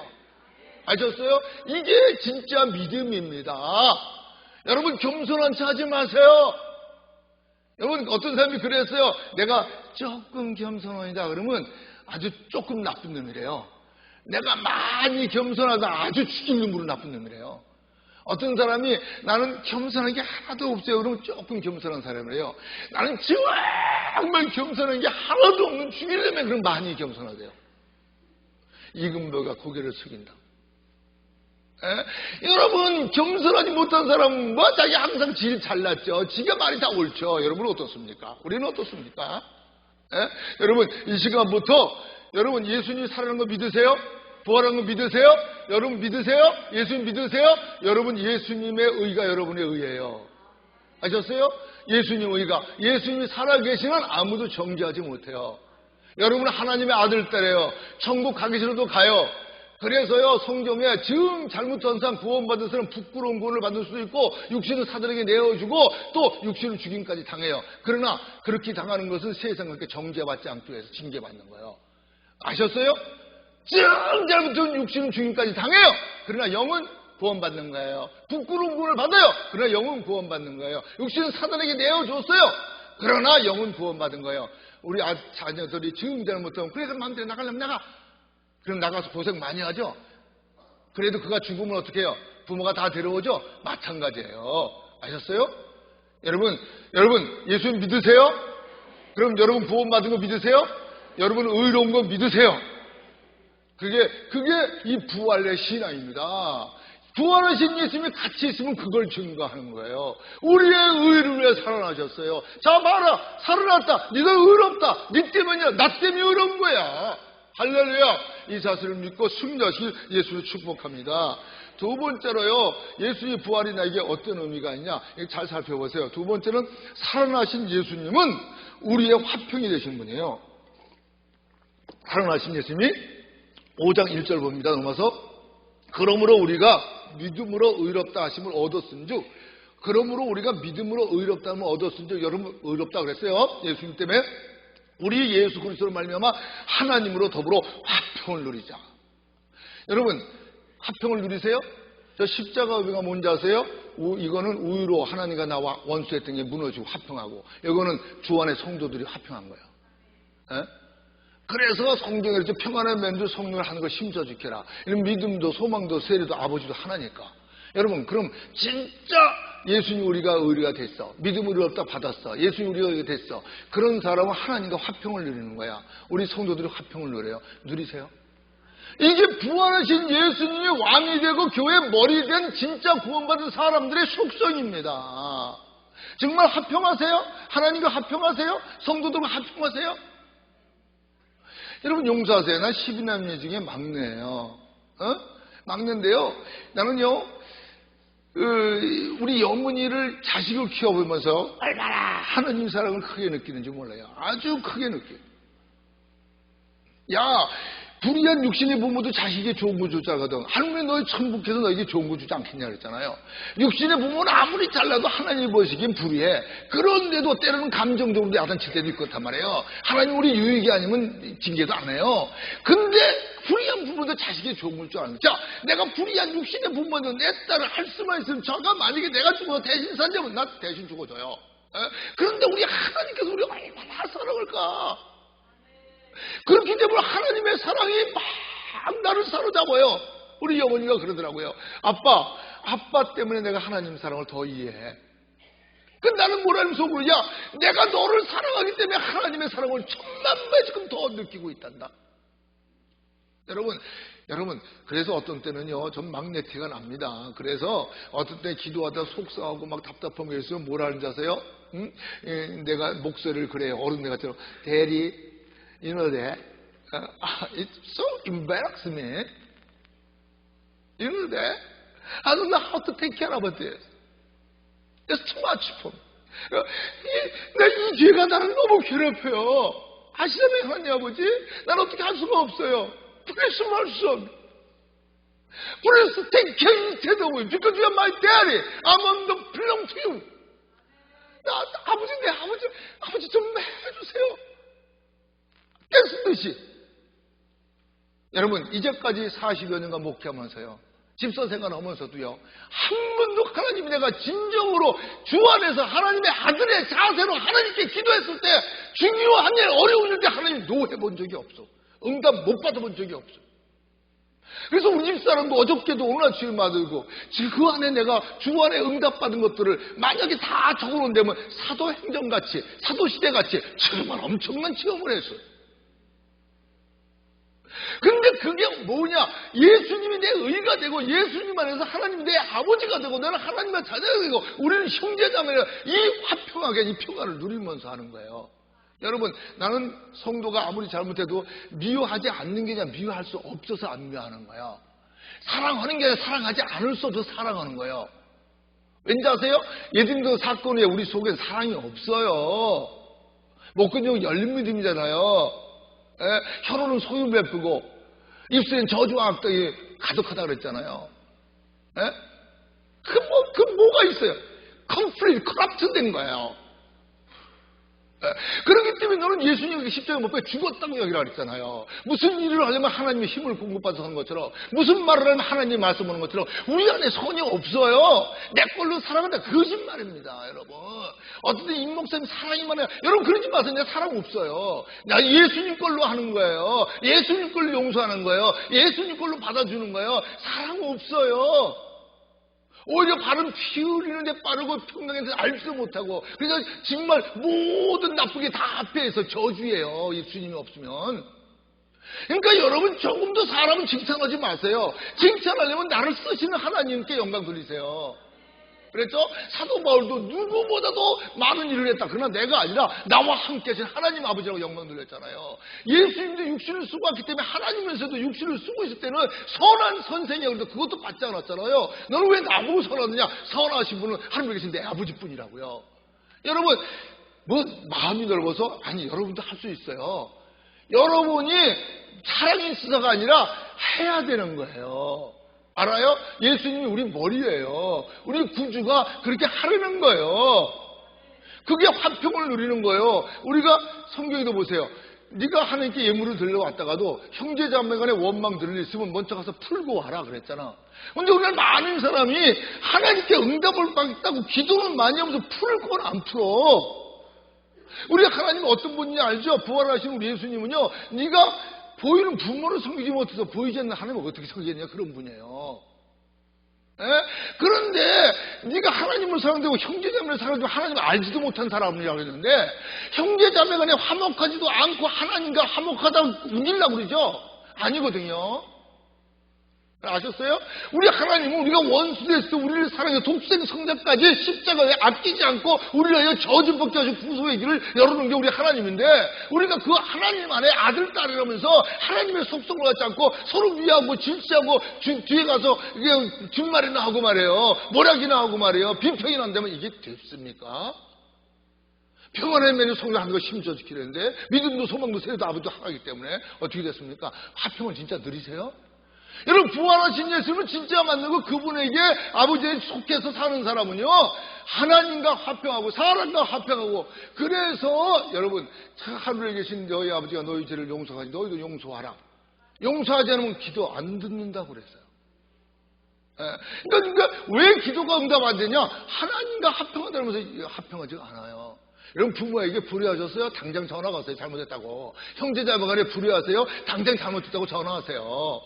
Speaker 1: 아셨어요? 이게 진짜 믿음입니다. 여러분 겸손한 체 하지 마세요. 여러분 어떤 사람이 그랬어요. 내가 조금 겸손하다 그러면 아주 조금 나쁜 놈이래요. 내가 많이 겸손하다 아주 죽일 놈으로 나쁜 놈이래요. 어떤 사람이 나는 겸손한 게 하나도 없어요. 그러면 조금 겸손한 사람이래요. 나는 정말 겸손한 게 하나도 없는 죽일 놈에 그럼 많이 겸손하대요. 이금보가 고개를 숙인다. 여러분 겸손하지 못한 사람은 뭐 자기 항상 질 잘났죠. 지가 말이 다 옳죠. 여러분 어떻습니까? 우리는 어떻습니까? 여러분 이 시간부터 여러분 예수님이 살아난 거 믿으세요? 부활한 거 믿으세요? 여러분 믿으세요? 예수님 믿으세요? 여러분 예수님의 의가 여러분의 의예요. 아셨어요? 예수님 의가. 예수님이 살아계시면 아무도 정죄하지 못해요. 여러분은 하나님의 아들 딸이에요. 천국 가기 싫어도 가요. 그래서요, 성경에 지금 잘못한 사람, 구원받은 사람 부끄러운 구원을 받을 수도 있고 육신을 사들에게 내어주고 또 육신을 죽임까지 당해요. 그러나 그렇게 당하는 것은 세상에게 정죄받지 않기 위해서 징계받는 거예요. 아셨어요? 지금 잘못한 육신은 죽임까지 당해요. 그러나 영은 구원받는 거예요. 부끄러운 구원을 받아요. 그러나 영은 구원받는 거예요. 육신은 사단에게 내어줬어요. 그러나 영은 구원받은 거예요. 우리 자녀들이 지금 잘못하면 그래서 마음대로 나가려면 나가. 그럼 나가서 고생 많이 하죠. 그래도 그가 죽으면 어떻게 해요? 부모가 다 데려오죠. 마찬가지예요. 아셨어요? 여러분 예수님 믿으세요? 그럼 여러분 구원받은 거 믿으세요? 여러분 의로운 거 믿으세요? 그게 이 부활의 신앙입니다. 부활하신 예수님이 같이 있으면 그걸 증거하는 거예요. 우리의 의를 위해 살아나셨어요. 자, 봐라, 살아났다. 네가 의롭다. 네 때문이야. 나 때문에 의로운 거야. 할렐루야. 이 사실을 믿고 승리하실 예수를 축복합니다. 두 번째로요, 예수의 부활이 나에게 어떤 의미가 있냐, 잘 살펴보세요. 두 번째는 살아나신 예수님은 우리의 화평이 되신 분이에요. 살아나신 예수님이 5장 1절 봅니다. 넘어서 그러므로 우리가 믿음으로 의롭다 하심을 얻었은즉, 그러므로 우리가 믿음으로 의롭다 함을 얻었은즉, 여러분 의롭다 그랬어요. 예수님 때문에 우리 예수 그리스도로 말미암아 하나님으로 더불어 화평을 누리자. 여러분 화평을 누리세요? 저 십자가 의미가 뭔지 아세요? 이거는 우유로 하나님과 나와 원수했던 게 무너지고 화평하고, 이거는 주 안의 성도들이 화평한 거예요. 에? 그래서 성경에 이렇게 평안한 맨주 성령을 하는 걸 힘써 지켜라. 이런 믿음도 소망도 세례도 아버지도 하나니까. 여러분 그럼 진짜 예수님 우리가 의리가 됐어. 믿음을 의롭다 받았어. 예수님 우리가 의리가 됐어. 그런 사람은 하나님과 화평을 누리는 거야. 우리 성도들이 화평을 누려요. 누리세요? 이게 부활하신 예수님이 왕이 되고 교회의 머리 된 진짜 구원받은 사람들의 속성입니다. 정말 화평하세요? 하나님과 화평하세요? 성도들과 화평하세요? 여러분 용서하세요. 난 12남매 중에 막내예요. 막내인데요. 나는요, 우리 어머니를 자식을 키워보면서 얼마나 하나님 사랑을 크게 느끼는지 몰라요. 아주 크게 느껴요. 야, 불의한 육신의 부모도 자식에게 좋은 거 줬잖거든. 하나님이 너희 천국에서 너에게 좋은 거 주지 않겠냐 그랬잖아요. 육신의 부모는 아무리 잘라도 하나님이 보시기엔 불의해. 그런데도 때로는 감정적으로 야단칠 때도 있고 그렇단 말이에요. 하나님 우리 유익이 아니면 징계도 안 해요. 근데 불의한 부모도 자식에게 좋은 걸 줄 아는. 자, 내가 불의한 육신의 부모는 내 딸을 할 수만 있으면 저가 만약에 내가 죽어서 대신 산다면 나 대신 죽어줘요. 그런데 우리 하나님께서 우리 얼마나 사랑할까. 그렇기 때문에 하나님의 사랑이 막 나를 사로잡아요. 우리 어머니가 그러더라고요. 아빠 때문에 내가 하나님 사랑을 더 이해해. 그 나는 뭐라는 속으로, 야, 내가 너를 사랑하기 때문에 하나님의 사랑을 천만 배 지금 더 느끼고 있단다. 여러분, 그래서 어떤 때는요, 전 막내 티가 납니다. 그래서 어떤 때 기도하다 속상하고 막 답답한 게 있으면 뭐라 하는지 아세요? 내가 목소리를 그래요. 어른 내가처럼, 대리, you know that? It so embarrassed me. You know that? I don't know how to take care of this. It's too much for me. 이 죄가 나를 너무 괴롭혀요. 아시잖아요, 하나님 아버지? 난 어떻게 할 수가 없어요. Please 할 수 없어요. Please take care instead of me. Because you are my daddy. I'm on the belong to you. 아버지 좀 해주세요. 깨쓰듯이. 여러분 이제까지 40여 년간 목회하면서요, 집사생활 하면서도요, 한 번도 하나님이 내가 진정으로 주 안에서 하나님의 아들의 자세로 하나님께 기도했을 때 중요한 일 어려운 일때 하나님 노해본 적이 없어. 응답 못 받아본 적이 없어. 그래서 우리 집사람도 어저께도 오늘 아침에 받고 그 안에 내가 주 안에 응답받은 것들을 만약에 다 적어놓는다면 사도행전같이 사도시대같이 정말 엄청난 체험을 했어요. 근데 그게 뭐냐? 예수님이 내 의가 되고 예수님 안에서 하나님이 내 아버지가 되고 나는 하나님의 자녀가 되고 우리는 형제자매가 이 화평하게 이 평안을 누리면서 하는 거예요. 여러분, 나는 성도가 아무리 잘못해도 미워하지 않는 게 아니라 미워할 수 없어서 안 미워하는 거야. 사랑하는 게 아니라 사랑하지 않을 수 없어서 사랑하는 거예요. 왠지 아세요? 예수님도 사건 후에 우리 속에 사랑이 없어요. 목건용 열린 믿음이잖아요. 혀로는 소유 베푸고 입술엔 저주와 악덕이 가득하다 그랬잖아요. 그 뭐가 있어요? 컴플릿 커럽트 된 거예요. 그렇기 때문에 너는 예수님에게 십자가에 못 박혀 죽었다고 여기라 그랬잖아요. 무슨 일을 하려면 하나님의 힘을 공급받아서 하는 것처럼, 무슨 말을 하면 하나님의 말씀 하는 것처럼 우리 안에 선이 없어요. 내 걸로 살아간다. 거짓말입니다, 여러분. 어떤 때 임 목사님 사랑이 많아요. 여러분 그러지 마세요. 내 사랑 없어요. 나 예수님 걸로 하는 거예요. 예수님 걸로 용서하는 거예요. 예수님 걸로 받아주는 거예요. 사랑 없어요. 오히려 발은 피 흘리는데 빠르고 평강에서 알지도 못하고, 그래서 정말 모든 나쁘게 다 앞에서 저주예요. 예수님이 없으면. 그러니까 여러분 조금 더 사람은 칭찬하지 마세요. 칭찬하려면 나를 쓰시는 하나님께 영광 돌리세요. 그랬죠? 사도 바울도 누구보다도 많은 일을 했다. 그러나 내가 아니라 나와 함께 하신 하나님 아버지라고 영광 돌렸잖아요. 예수님도 육신을 쓰고 왔기 때문에 하나님에서도 육신을 쓰고 있을 때는 선한 선생이야. 그런데 그것도 받지 않았잖아요. 너는 왜 나보고 선하느냐? 선하신 분은 하늘에 계신 내 아버지뿐이라고요. 여러분, 뭐 마음이 넓어서? 아니, 여러분도 할 수 있어요. 여러분이 사랑이 있어서가 아니라 해야 되는 거예요. 알아요? 예수님이 우리 머리예요. 우리 구주가 그렇게 하려는 거예요. 그게 화평을 누리는 거예요. 우리가 성경에도 보세요. 네가 하나님께 예물을 드리러 왔다가도 형제자매 간에 원망 들을 일 있으면 먼저 가서 풀고 와라 그랬잖아. 근데 우리는 많은 사람이 하나님께 응답을 받겠다고 기도는 많이 하면서 풀 건 안 풀어. 우리 하나님은 어떤 분인지 알죠? 부활하신 우리 예수님은요, 네가 보이는 부모를 섬기지 못해서 보이지 않는 하나님을 어떻게 섬기겠냐, 그런 분이에요. 그런데 네가 하나님을 사랑되고 형제자매를 사랑되고 하나님을 알지도 못한 사람이라고 했는데, 형제자매 간에 화목하지도 않고 하나님과 화목하다고 우기려고 그러죠? 아니거든요. 아셨어요? 우리 하나님은 우리가 원수됐을 우리를 사랑해 독생 성자까지 십자가에 아끼지 않고 우리를 위하여 저주받게 하시고 구속의 길을 열어놓은 게 우리 하나님인데, 우리가 그 하나님 안에 아들 딸이라면서 하나님의 속성을 갖지 않고 서로 위하고 질시하고 뒤에 가서 이게 뒷말이나 하고 말이에요. 모략이나 하고 말이에요. 비평이 난다면 이게 됐습니까? 평안의 메뉴 성장하는 거 힘써 지키는데, 믿음도 소망도 세례도 아버지도 하나이기 때문에 어떻게 됐습니까? 화평을 진짜 누리세요? 여러분, 부활하신 예수님은 진짜 만나고 그분에게 아버지에 속해서 사는 사람은요, 하나님과 화평하고 사람과 화평하고, 그래서 여러분, 하늘에 계신 너희 아버지가 너희 죄를 용서하지 너희도 용서하라. 용서하지 않으면 기도 안 듣는다고 그랬어요. 그러니까 왜 기도가 응답 안 되냐? 하나님과 화평하다면서 화평하지 않아요. 여러분, 부모에게 불의하셨어요? 당장 전화 가세요. 잘못했다고. 형제자매 간에 불의하세요? 당장 잘못했다고 전화하세요.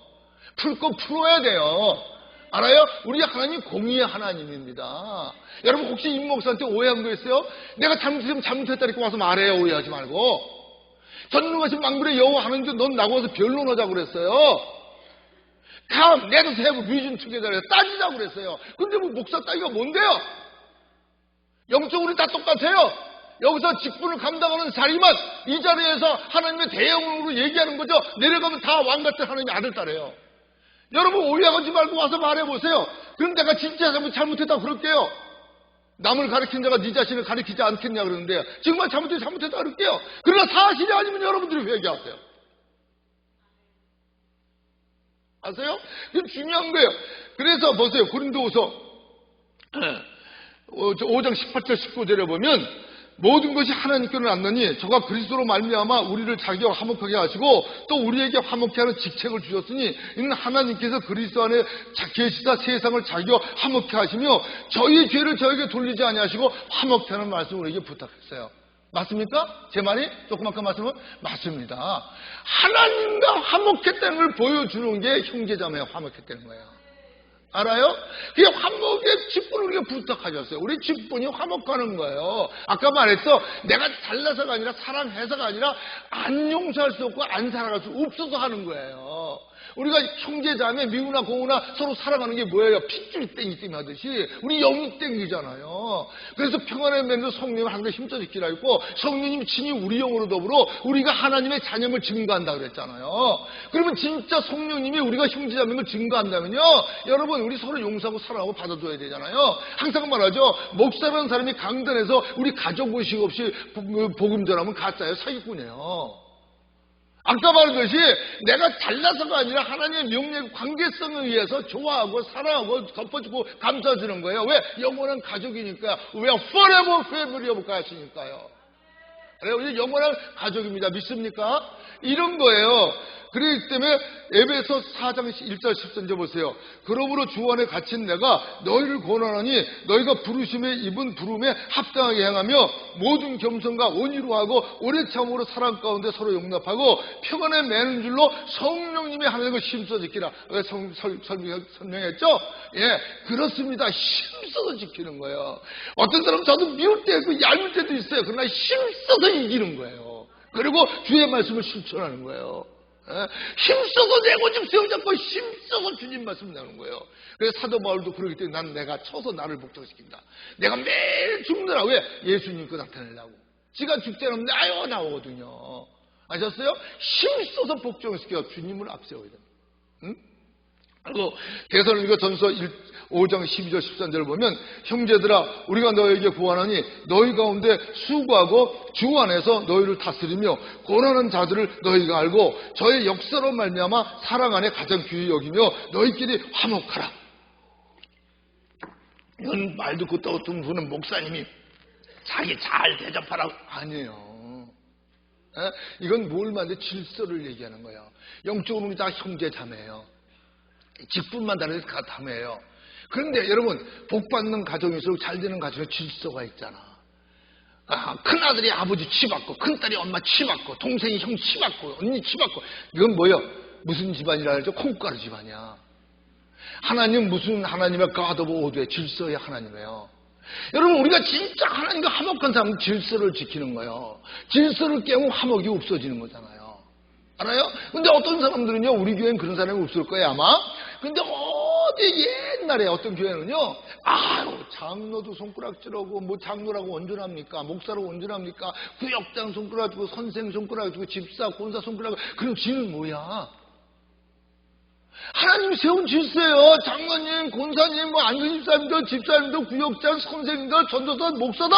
Speaker 1: 풀 거 풀어야 돼요. 알아요? 우리 하나님 공의의 하나님입니다. 여러분, 혹시 임 목사한테 오해한 거 있어요? 내가 잘못했으면 잘못했다니까 와서 말해요. 오해하지 말고. 전능하신 만군의 여호와 하나님도 넌 나고 와서 변론하자고 그랬어요. Come, let us have vision together. 따지자고 그랬어요. 근데 뭐 목사 따위가 뭔데요? 영적으로 다 똑같아요. 여기서 직분을 감당하는 자리만 이 자리에서 하나님의 대형으로 얘기하는 거죠. 내려가면 다 왕같은 하나님의 아들 딸이에요. 여러분, 오해하지 말고 와서 말해보세요. 그럼 내가 진짜 잘못했다고 그럴게요. 남을 가르친 자가 네 자신을 가르치지 않겠냐 그러는데, 정말 잘못했다 그럴게요. 그러나 사실이 아니면 여러분들이 회개하세요. 아세요? 이게 중요한 거예요. 그래서 보세요. 고린도후서 5장 18절 19절에 보면, 모든 것이 하나님께로 났느니 저가 그리스도로 말미암아 우리를 자기와 화목하게 하시고 또 우리에게 화목케 하는 직책을 주셨으니, 이는 하나님께서 그리스도 안에 계시다 세상을 자기와 화목케 하시며 저희의 죄를 저에게 돌리지 아니하시고 화목케 하는 말씀을 우리에게 부탁했어요. 맞습니까? 제 말이 조그맣게 말씀은 맞습니다. 하나님과 화목했다는 걸 보여주는 게 형제자매가 화목했다는 거예요. 알아요? 그게 화목의 직분을 우리가 부탁하셨어요. 우리 직분이 화목하는 거예요. 아까 말했어. 내가 잘나서가 아니라 사랑해서가 아니라 안 용서할 수 없고 안 사랑할 수 없어서 하는 거예요. 우리가 형제자매 미우나 고우나 서로 사랑하는 게 뭐예요? 핏줄 땡기 때문에 하듯이 우리 영이 땡기잖아요. 그래서 평안의 맺는 성령을 항상 힘써 지키라 했고, 성령님 친히 우리 영으로 더불어 우리가 하나님의 자녀임을 증거한다 그랬잖아요. 그러면 진짜 성령님이 우리가 형제자매임을 증거한다면요, 여러분 우리 서로 용서하고 사랑하고 받아줘야 되잖아요. 항상 말하죠. 목사라는 사람이 강단에서 우리 가족 의식 없이 복음 전하면 가짜예요. 사기꾼이에요. 아까 말했듯이 내가 잘나서가 아니라 하나님의 명령 관계성에 의해서 좋아하고 사랑하고 덮어주고 감싸주는 거예요. 왜? 영원한 가족이니까. 왜? forever family of God이니까요. 우리 영원한 가족입니다. 믿습니까? 이런 거예요. 그렇기 때문에 에베소 4장 1절 10절 보세요. 그러므로 주 안에 갇힌 내가 너희를 권하노니 너희가 부르심에 입은 부름에 합당하게 행하며 모든 겸손과 온유로 하고 오래 참으로 사랑 가운데 서로 용납하고 평안에 매는 줄로 성령님이 하는 걸 힘써 지키라. 왜 설명했죠? 예, 그렇습니다. 힘써서 지키는 거예요. 어떤 사람 저도 미울 때 있고 얄미울 때도 있어요. 그러나 힘써서 이기는 거예요. 그리고 주의 말씀을 실천하는 거예요. 힘써서 내 고집 세워잡고 힘써서 주님 말씀 나누는 거예요. 그래서 사도 바울도 그러기 때문에 난 내가 쳐서 나를 복종시킨다. 내가 매일 죽느라 왜? 예수님 거 나타내려고. 지가 죽지 않으면 나오거든요. 아셨어요? 힘써서 복종시켜 주님을 앞세워야 됩니다. 응? 그리고 데살로니가 전서 5장 12절 13절을 보면 형제들아 우리가 너에게 구하노니 너희 가운데 수고하고 주 안에서 너희를 다스리며 고난하는 자들을 너희가 알고 저의 역사로 말미암아 사랑 안에 가장 귀히 여기며 너희끼리 화목하라. 이건 말 듣고 또 어떤 분은 목사님이 자기 잘 대접하라고. 아니에요. 이건 뭘 만든 질서를 얘기하는 거예요. 영적으로 우리 다 형제 자매예요. 직분만 다르게 다 다매예요. 그런데 여러분 복받는 가정일수록 잘되는 가정에 질서가 있잖아. 큰아들이 아버지 치받고 큰딸이 엄마 치받고 동생이 형 치받고 언니 치받고. 이건 뭐예요? 무슨 집안이라 하죠? 콩가루 집안이야. 하나님 무슨 하나님의 God of Order의 질서의 하나님이에요. 여러분 우리가 진짜 하나님과 화목한 사람은 질서를 지키는 거예요. 질서를 깨면 화목이 없어지는 거잖아요. 알아요? 근데 어떤 사람들은요, 우리 교회는 그런 사람이 없을 거예요 아마. 근데 어디 옛날에 어떤 교회는요, 아유 장로도 손가락질하고 뭐 장로라고 온전합니까? 목사라고 온전합니까? 구역장 손가락지고 선생 손가락지고 집사 권사 손가락. 그럼 지는 뭐야? 하나님이 세운 질서예요. 장로님, 권사님, 뭐 안전집사님들, 집사님들, 구역장, 선생님들, 전도사, 목사들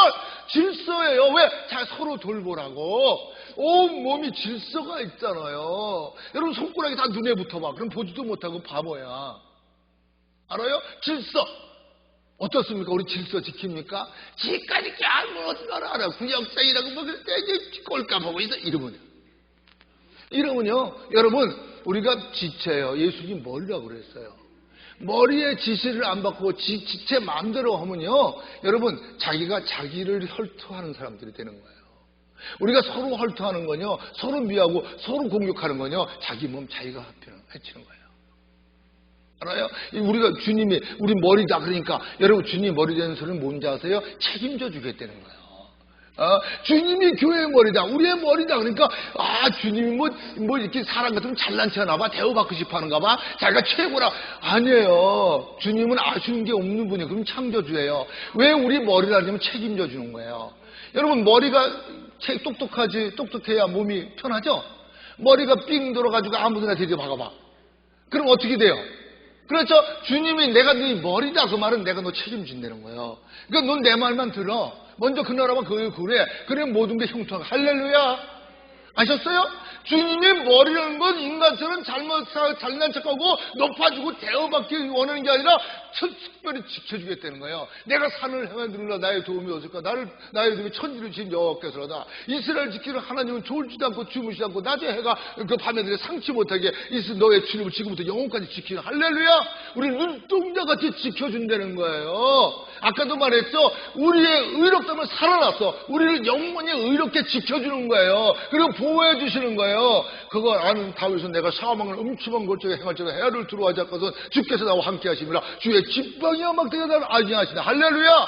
Speaker 1: 질서예요. 왜? 잘 서로 돌보라고. 온 몸이 질서가 있잖아요. 여러분 손가락이 다 눈에 붙어봐. 그럼 보지도 못하고 바보야. 알아요? 질서. 어떻습니까? 우리 질서 지킵니까? 지금까지 뭐 어디 가라. 구역장이라고 뭐 그럴 때 이제 꼴까 보고 있어. 이러면요, 여러분 우리가 지체예요. 예수님 머리라고 그랬어요. 머리에 지시를 안 받고 지체 마음대로 하면요, 여러분 자기가 자기를 헐투하는 사람들이 되는 거예요. 우리가 서로 헐투하는 거요, 서로 미워하고 서로 공격하는 거요, 자기 몸 자기가 해치는 거예요. 알아요? 우리가 주님이 우리 머리다 그러니까 여러분 주님 머리 되는 소리는 뭔지 아세요? 책임져 주겠다는 거예요. 주님이 교회의 머리다, 우리의 머리다. 그러니까 주님이 뭐 이렇게 사람 같으면 잘난 체 하나 봐, 대우받고 싶어 하는가 봐, 자기가 최고라. 아니에요. 주님은 아쉬운 게 없는 분이에요. 그럼 창조주예요. 왜 우리 머리라면 책임져 주는 거예요. 여러분 머리가 똑똑해야 몸이 편하죠. 머리가 삥 돌아가지고 아무데나 대접박아봐. 그럼 어떻게 돼요? 그렇죠? 주님이 내가 네 머리다 그 말은 내가 너 책임진다는 거예요. 그러니까 넌 내 말만 들어. 먼저 그 나라만 그래 모든 게 형통하고. 할렐루야. 아셨어요? 주님의 머리라는 건 인간처럼 잘난 척하고 높아주고 대우받기 원하는 게 아니라 특별히 지켜주겠다는 거예요. 내가 산을 행하느라 나의 도움이 없을까? 나의 도움이 천지를 지은 여호와께서라다. 이스라엘 지키는 하나님은 졸지도 않고 주무시지 않고 낮에 해가 그 밤에 들에 상치 못하게 너의 주님을 지금부터 영원까지 지키는. 할렐루야. 우리 눈동자같이 지켜준다는 거예요. 아까도 말했죠. 우리의 의롭다면 살아났어. 우리를 영원히 의롭게 지켜주는 거예요. 그리고 보호해 주시는 거예요. 그거 아는 다윗은 내가 사망을 음침한 골짜기에 행할지라 해를 두려워하지 않고서 주께서 나와 함께 하심이라 주의 집방이와 막대기가 나를 안위하시다. 할렐루야.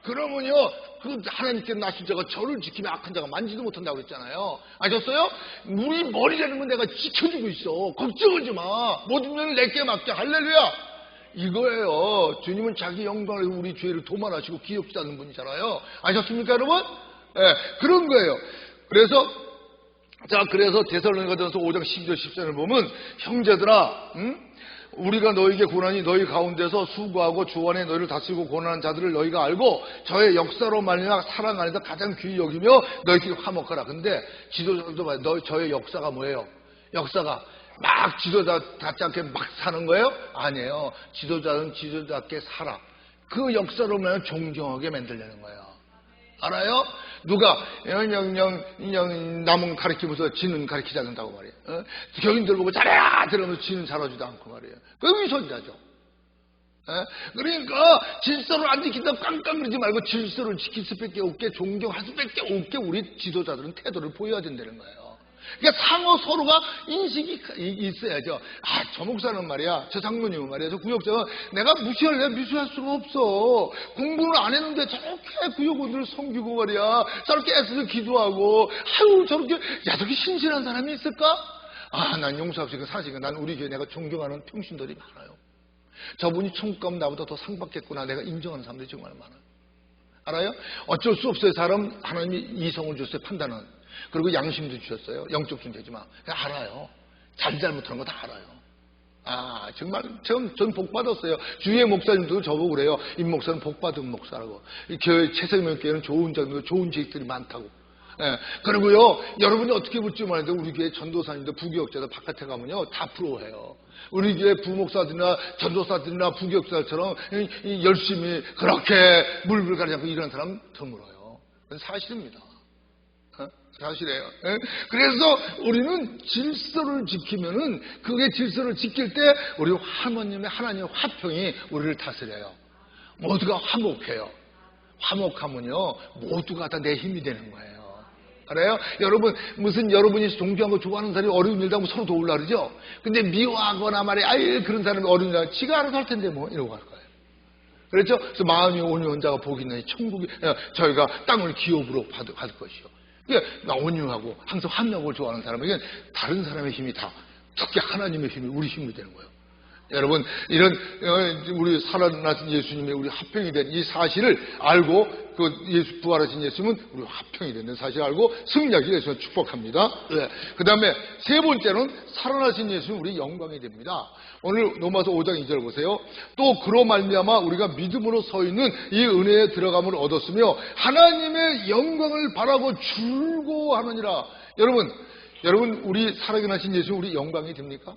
Speaker 1: 그러면요 그 하나님께 나신 자가 저를 지키며 악한 자가 만지도 못한다고 그랬잖아요. 아셨어요? 우리 머리라는 건 내가 지켜주고 있어. 걱정하지 마. 모든 면을 내게 맡겨. 할렐루야. 이거예요. 주님은 자기 영광을 위해서 우리 죄를 도말하시고 기억지 않는 분이잖아요. 아셨습니까, 여러분? 예, 그런 거예요. 그래서 데살로니가전서 5장 12절 14절을 보면 형제들아, 우리가 너에게 고난이 너희 가운데서 수고하고 주 안에 너희를 다스리고 고난한 자들을 너희가 알고 저의 역사로 말미암아 사랑 안에서 가장 귀히 여기며 너희끼리 화목하라. 근데 지도자들도 봐요. 저의 역사가 뭐예요? 역사가 막 지도자답지 않게 막 사는 거예요? 아니에요. 지도자는 지도자답게 살아. 그 역사로 말미암아 존경하게 만들려는 거예요. 알아요? 누가 그냥 남은 가르치면서 지는 가르치지 않는다고 말이에요. 교인들 보고 잘해라 들으면서 지는 잘하지도 않고 말이에요. 그게 위선자죠. 그러니까 질서를 안 지킨다고 깡깡거리지 말고 질서를 지킬 수밖에 없게, 존경할 수밖에 없게 우리 지도자들은 태도를 보여야 된다는 거예요. 그러니까 상호 서로가 인식이 있어야죠. 저 목사는 말이야, 저 장로님은 말이야, 저 구역장은 내가 무시할 수가 없어. 공부를 안 했는데 저렇게 구역원들을 섬기고 말이야, 저렇게 애써서 기도하고, 저렇게 신실한 사람이 있을까? 난 용서합시고 사실은 난 우리 교회 내가 존경하는 평신들이 많아요. 저분이 천국 가면 나보다 더 상 받겠구나 내가 인정하는 사람들이 정말 많아요. 알아요? 어쩔 수 없어요. 사람 하나님이 이성을 줬어요. 판단은. 그리고 양심도 주셨어요. 영적 존재지만 알아요. 잘못하는 거 다 알아요. 정말 전 복 받았어요. 주위의 목사님도 저보고 그래요. 임 목사는 복 받은 목사라고. 교회 최세명교회는 좋은 장로, 좋은 지식들이 많다고. 그리고요, 여러분이 어떻게 볼지 모르는데 우리 교회 전도사님들, 부교역자들 바깥에 가면요 다 부러워해요. 우리 교회 부목사들이나 전도사들이나 부교역자들처럼 열심히 그렇게 물불 가리지 않고 일하는 사람 드물어요. 그건 사실입니다. 사실이에요. 그래서 우리는 질서를 지키면은 그게 질서를 지킬 때 우리 하나님의 화평이 우리를 다스려요. 모두가 화목해요. 화목하면요 모두가 다 내 힘이 되는 거예요. 알아요? 여러분 무슨 여러분이 존경하고 좋아하는 사람이 어려운 일도 하고 서로 도우려 그러죠. 근데 미워하거나 말이야 그런 사람이 어려운 일 하고 지가 알아서 할 텐데 뭐 이러고 할 거예요. 그렇죠? 그래서 마음이 온유한 자가 복이 있나니 천국이 저희가 땅을 기업으로 받을 것이요. 그러니까 온유하고 항상 합력을 좋아하는 사람에게는 다른 사람의 힘이 다 특히 하나님의 힘이 우리 힘이 되는 거예요. 여러분 이런 우리 살아나신 예수님의 우리 화평이 된 이 사실을 알고 그 부활하신 예수님은 우리 화평이 되는 사실을 알고 승리하기 위해서 축복합니다. 그 다음에 세 번째는 살아나신 예수님은 우리 영광이 됩니다. 오늘 로마서 5장 2절 보세요. 또 그로 말미암아 우리가 믿음으로 서 있는 이 은혜에 들어감을 얻었으며 하나님의 영광을 바라고 즐거워하느니라. 여러분 우리 살아나신 예수 우리 영광이 됩니까?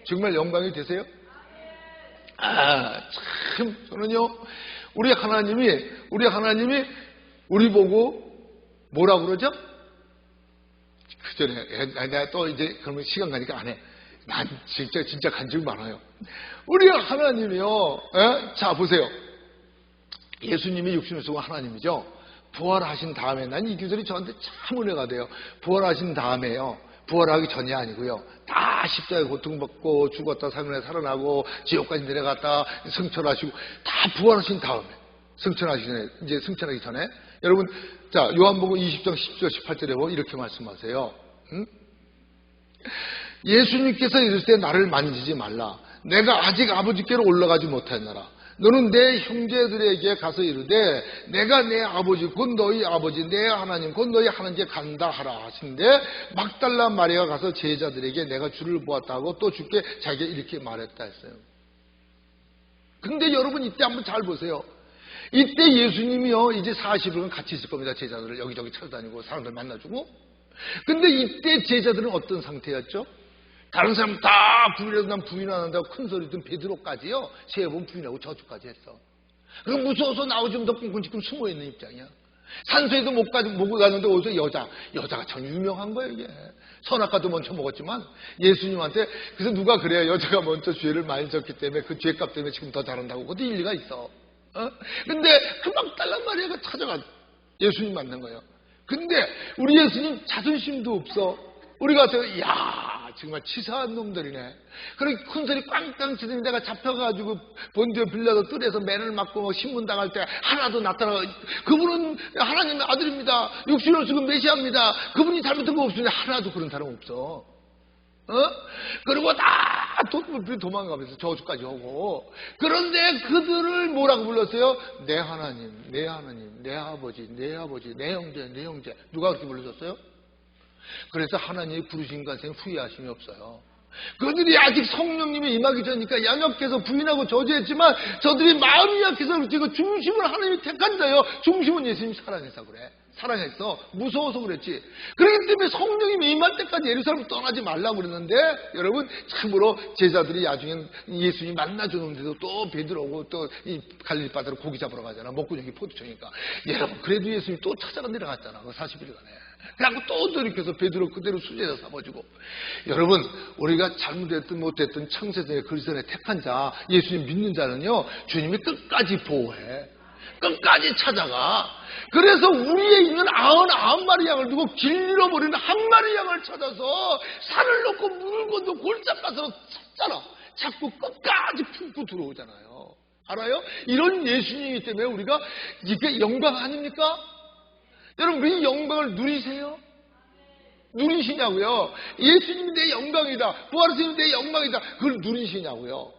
Speaker 1: 정말 영광이 되세요? 참 저는요 우리 하나님이 우리 보고 뭐라고 그러죠? 그 전에 내가 또 이제 그러면 시간 가니까 안 해. 난 진짜 간증이 많아요. 우리 하나님이요. 자 보세요. 예수님이 육신을 쓰고 하나님이죠. 부활하신 다음에 난 이 기술이 저한테 참 은혜가 돼요. 부활하신 다음에요. 부활하기 전이 아니고요. 다 십자가에 고통받고 죽었다 살아나 살아나고 지옥까지 내려갔다 승천하시고 다 부활하신 다음에 승천하기 전에 여러분 자 요한복음 20장 10절 18절에 보면 이렇게 말씀하세요. 예수님께서 이르시되 나를 만지지 말라. 내가 아직 아버지께로 올라가지 못하였나라. 너는 내 형제들에게 가서 이르되 내가 내 아버지 곧 너희 아버지 내 하나님 곧 너희 하나님께 간다 하라 하신데 막달라 마리아가 가서 제자들에게 내가 주를 보았다 하고 또 주께 자기가 이렇게 말했다 했어요. 근데 여러분 이때 한번 잘 보세요. 이때 예수님이요 이제 40일은 같이 있을 겁니다. 제자들을 여기저기 찾아다니고 사람들 만나주고. 근데 이때 제자들은 어떤 상태였죠? 다른 사람 다 부인해도 난 부인 안 한다고 큰 소리 든 베드로까지요. 세 번 부인하고 저주까지 했어. 그 무서워서 나오지 못하고 꿍꿍지금 숨어있는 입장이야. 산소에도 못 가는데 어디서 여자가 참 유명한 거예요 이게. 선악과도 먼저 먹었지만 예수님한테 그래서 누가 그래요. 여자가 먼저 죄를 많이 졌기 때문에 그 죄값 때문에 지금 더 잘한다고. 그것도 일리가 있어. 근데 금방 딸란 마리아가 찾아가 예수님 만난 거예요. 근데 우리 예수님 자존심도 없어. 우리가 야 정말 치사한 놈들이네. 그렇게 큰 소리 꽝꽝 치더니 내가 잡혀가지고 본디오 빌라도 뜰에서 매를 맞고 신문 당할 때 하나도 나타나. 그분은 하나님의 아들입니다. 육신을 쓰고 메시아입니다. 그분이 잘못한 거 없으니 하나도 그런 사람 없어. 그리고 다 도망가면서 저주까지 오고. 그런데 그들을 뭐라고 불렀어요? 내 하나님, 내 하나님, 내 아버지, 내 아버지, 내 형제, 내 형제. 누가 그렇게 불러줬어요? 그래서 하나님이 부르신 것에 후회하심이 없어요. 그들이 아직 성령님이 임하기 전이니까 연약해서 부인하고 저주했지만 저들이 마음이 약해서 그렇지. 그 중심을 하나님이 택한 자예요. 중심은 예수님 사랑해서 그래. 사랑했어. 무서워서 그랬지. 그렇기 때문에 성령님이 임할 때까지 예루살렘을 떠나지 말라고 그랬는데, 여러분 참으로 제자들이 나중에 예수님 만나주는데도 또 베드로고 또 이 갈릴리 바다로 고기 잡으러 가잖아. 먹구녕이 포도청이니까. 여러분 그래도 예수님 또 찾아가 내려갔잖아. 그 40일간에. 그래갖고 또 돌이켜서 베드로 그대로 수제자 삼아주고. 여러분 우리가 잘못했든 못했든 창세전에 그리스도에 택한 자, 예수님 믿는 자는요 주님이 끝까지 보호해. 끝까지 찾아가. 그래서 우리에 있는 99마리 양을 두고 길 잃어버리는 한 마리 양을 찾아서 산을 놓고 물을 건너 골짜 가서 찾잖아. 자꾸 끝까지 품고 들어오잖아요. 알아요? 이런 예수님이기 때문에 우리가 이게 영광 아닙니까? 여러분 이 영광을 누리세요? 누리시냐고요? 예수님이 내 영광이다. 부활하시는 내 영광이다. 그걸 누리시냐고요?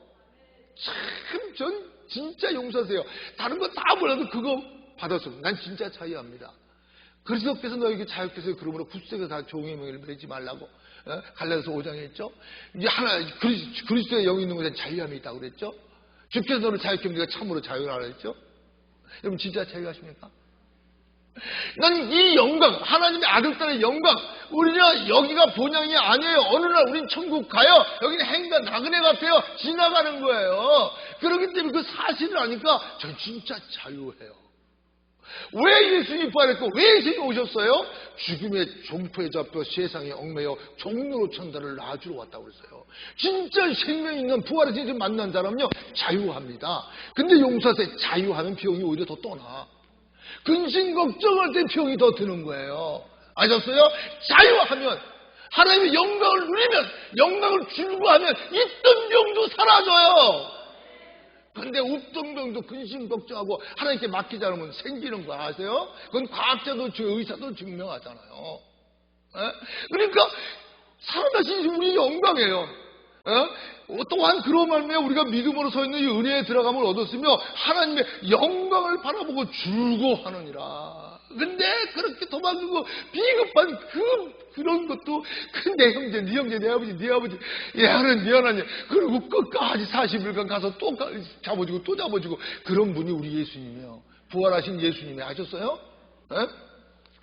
Speaker 1: 참 전 진짜 용서하세요. 다른 거 다 몰라도 그거 받았어요. 난 진짜 자유합니다. 그리스도께서 너에게 자유케 하세요. 그러므로 굳세게 다 종의 명예를 매지 말라고 갈라디아서 5장에 있죠. 이제 하나 그리스도의 영이 있는 것에 자유함이 있다고 그랬죠. 주께서 너를 자유케 하면 네가 참으로 자유를 하라 했죠. 여러분 진짜 자유하십니까? 난 이 영광, 하나님의 아들딸의 영광, 우리는 여기가 본향이 아니에요. 어느 날 우린 천국 가요. 여기는 행과 나그네 같아요. 지나가는 거예요. 그렇기 때문에 그 사실을 아니까 전 진짜 자유해요. 왜 예수님이 부활했고 왜 예수님이 오셨어요? 죽음의 종포에 잡혀 세상에 얽매여 종로로 천사를 놔주러 왔다고 그랬어요. 진짜 생명 있는 부활의 신 만난 사람은요 자유합니다. 근데 용서하세요. 자유하면 비용이 오히려 더 떠나. 근심 걱정할 때 비용이 더 드는 거예요. 아셨어요? 자유하면 하나님의 영광을 누리면 영광을 주고 하면 있던 병도 사라져요. 근데 없던 병도 근심 걱정하고 하나님께 맡기지 않으면 생기는 거 아세요? 그건 과학자도 의사도 증명하잖아요. 그러니까 살아나신 우리 영광이에요. 또한 그런 말미에 우리가 믿음으로 서 있는 이 은혜에 들어감을 얻었으며 하나님의 영광을 바라보고 즐거워하느니라. 근데 그렇게 도망가고 비겁한 그런 것도 내 형제, 네 형제, 내 아버지, 네 아버지, 하나님, 네 하나님. 그리고 끝까지 40일간 가서 또 잡아주고 또 잡아주고 그런 분이 우리 예수님이에요. 부활하신 예수님이 아셨어요?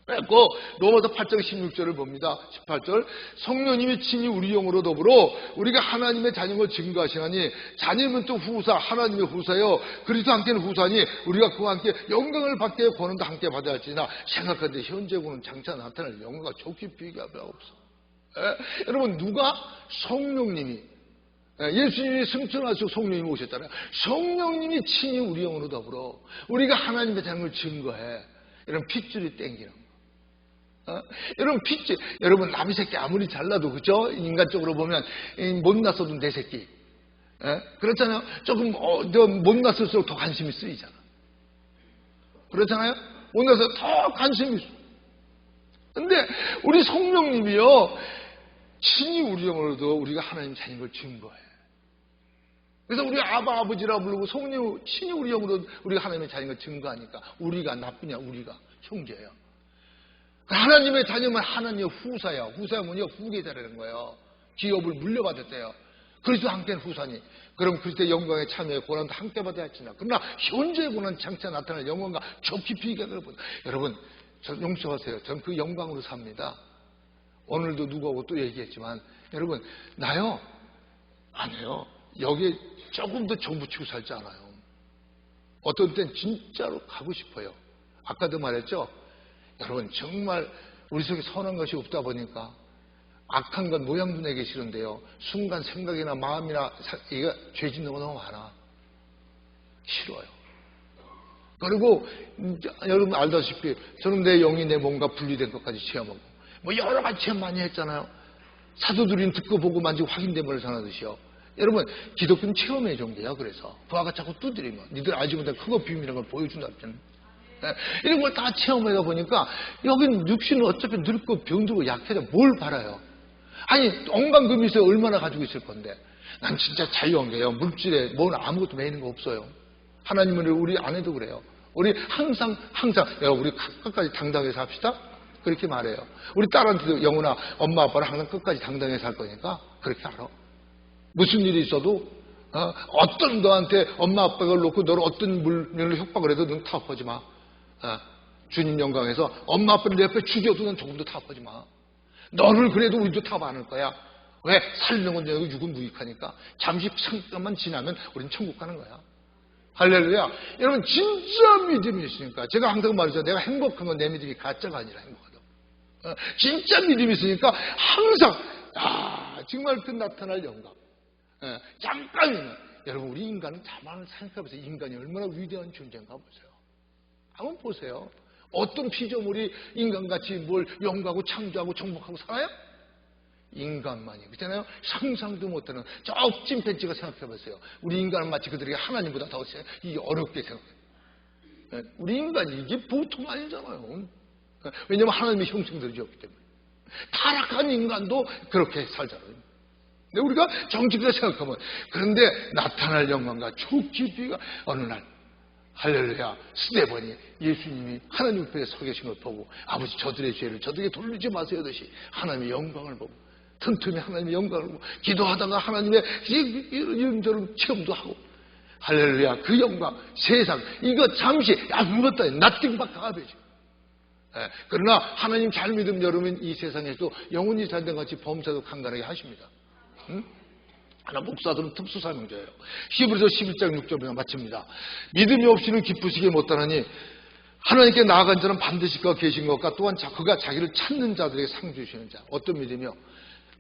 Speaker 1: 그래서 로마서 8장 16절을 봅니다. 18절 성령님이 친히 우리 영으로 더불어 우리가 하나님의 자녀임을 증거하시나니 자녀는 또 후사 하나님의 후사요 그리스도 함께는 후사니 우리가 그와 함께 영광을 받게 권한도 함께 받아야 할지나 생각하는데 현재고는 장차 나타날 영광과 좋게 비교할 바 없어. 여러분 누가? 성령님이 예수님이 승천하시고 성령님이 오셨잖아요. 성령님이 친히 우리 영으로 더불어 우리가 하나님의 자녀임을 증거해. 이런 핏줄이 땡기는 여러분 핏줄, 여러분 남의 새끼 아무리 잘나도 그죠? 인간적으로 보면 못났어도 내 새끼 그렇잖아요. 조금 못났을수록 더 관심이 쓰이잖아. 그렇잖아요. 못났을 더 관심이 쓰. 근데 우리 성령님이요 친히 우리 영으로도 우리가 하나님 자녀인 걸 증거해. 그래서 우리 아버지라 부르고 성령 친히 우리 영으로 우리가 하나님의 자녀인 걸 증거하니까 우리가 나쁘냐? 우리가 형제예요. 하나님의 자녀면 하나님의 후사야. 후사야 뭐냐? 후계자라는 거예요. 기업을 물려받았대요. 그리스도 함께는 후사니. 그럼 그리스도의 영광에 참여의 고난도 함께 받아야 할지나. 그러나 현재의 고난 장차 나타날 영광과 저 깊이 얘기하는 것. 여러분 저 용서하세요. 전 그 영광으로 삽니다. 오늘도 누구하고 또 얘기했지만 여러분 나요? 아니에요. 여기에 조금 더 정붙이고 살지 않아요. 어떤 땐 진짜로 가고 싶어요. 아까도 말했죠. 여러분 정말 우리 속에 선한 것이 없다 보니까 악한 건 모양도 내기 싫은데요. 순간 생각이나 마음이나 이거 죄 짓는 거 너무 많아. 싫어요. 그리고 여러분 알다시피 저는 내 영이 내 몸과 분리된 것까지 체험하고 뭐 여러 가지 체험 많이 했잖아요. 사도들이 듣고 보고 만지고 확인됨을 전하듯이요. 여러분, 기독교는 체험의 종교야. 그래서 부하가 자꾸 두드리면 니들 알지 못한 크고 비밀이라는 걸 보여준다. 이런 걸 다 체험하다 보니까 여긴 육신은 어차피 늙고 병들고 약해져 뭘 바라요? 아니, 억만금이 있어요. 얼마나 가지고 있을 건데. 난 진짜 자유한 게요. 물질에 뭔 아무것도 매이는 거 없어요. 하나님은 우리 아내도 그래요. 우리 항상 여러분, 우리 끝까지 당당해서 합시다. 그렇게 말해요. 우리 딸한테도 영훈아, 엄마 아빠는 항상 끝까지 당당해서 할 거니까 그렇게 알아. 무슨 일이 있어도 어떤 너한테 엄마 아빠가 놓고 너를 어떤 물면으로 협박을 해도 넌 타협하지 마. 주님 영광에서 엄마 아빠를 내 옆에 죽여도 넌 조금도 타협하지 마. 너를 그래도 우리도 타협 안 할 거야. 왜? 살는 건 여기 육은 무익하니까. 잠시 잠깐만 지나면 우린 천국 가는 거야. 할렐루야. 여러분, 진짜 믿음이 있으니까 제가 항상 말하죠. 내가 행복한 건 내 믿음이 가짜가 아니라 행복하다. 진짜 믿음이 있으니까 항상 정말 그 나타날 영광. 잠깐이면 여러분, 우리 인간은 가만히 생각해보세요. 인간이 얼마나 위대한 존재인가 보세요. 한번 보세요. 어떤 피조물이 인간같이 뭘 연구하고 창조하고 정복하고 살아요? 인간만이. 그렇잖아요. 상상도 못하는 저 찐팬지가 생각해보세요. 우리 인간은 마치 그들에게 하나님보다 더 이게 어렵게 생각해요. 우리 인간이 이게 보통 아니잖아요. 왜냐하면 하나님의 형성들이 없기 때문에. 타락한 인간도 그렇게 살잖아요. 근데 우리가 정직하게 생각하면, 그런데 나타날 영광과 저 깊이가 어느 날 할렐루야, 스데반이 예수님이 하나님 앞에 서 계신 걸 보고 아버지 저들의 죄를 저들에게 돌리지 마세요 하듯이 하나님의 영광을 보고 틈틈이 하나님의 영광을 보고 기도하다가 하나님의 이런저런 체험도 하고 할렐루야, 그 영광 세상 이거 잠시 아무것도 아니에요. nothing but garbage. 그러나 하나님 잘 믿음 여러분 이 세상에도 영혼이 살던 같이 범사도 강간하게 하십니다. 하나 목사들은 특수사명자예요. 히브리서 11장 6절에 마칩니다. 믿음이 없이는 기쁘시게 못하나니 하나님께 나아간 자는 반드시 그가 계신 것과 또한 그가 자기를 찾는 자들에게 상 주시는 자. 어떤 믿음이요?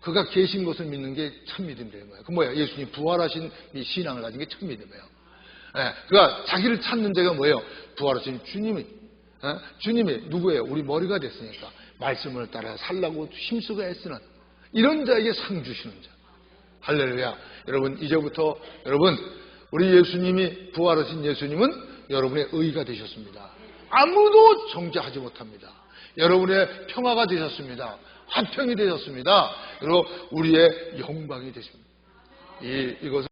Speaker 1: 그가 계신 것을 믿는 게 참 믿음이 되는 거예요. 그 뭐야? 예수님 부활하신 이 신앙을 가진 게 참 믿음이에요. 그가 자기를 찾는 자가 뭐예요? 부활하신 주님이 누구예요? 우리 머리가 됐으니까 말씀을 따라 살라고 힘쓰고 애쓰는 이런 자에게 상 주시는 자. 할렐루야. 여러분, 이제부터 여러분, 우리 예수님이 부활하신 예수님은 여러분의 의가 되셨습니다. 아무도 정죄하지 못합니다. 여러분의 평화가 되셨습니다. 화평이 되셨습니다. 그리고 우리의 영광이 되십니다. 이것을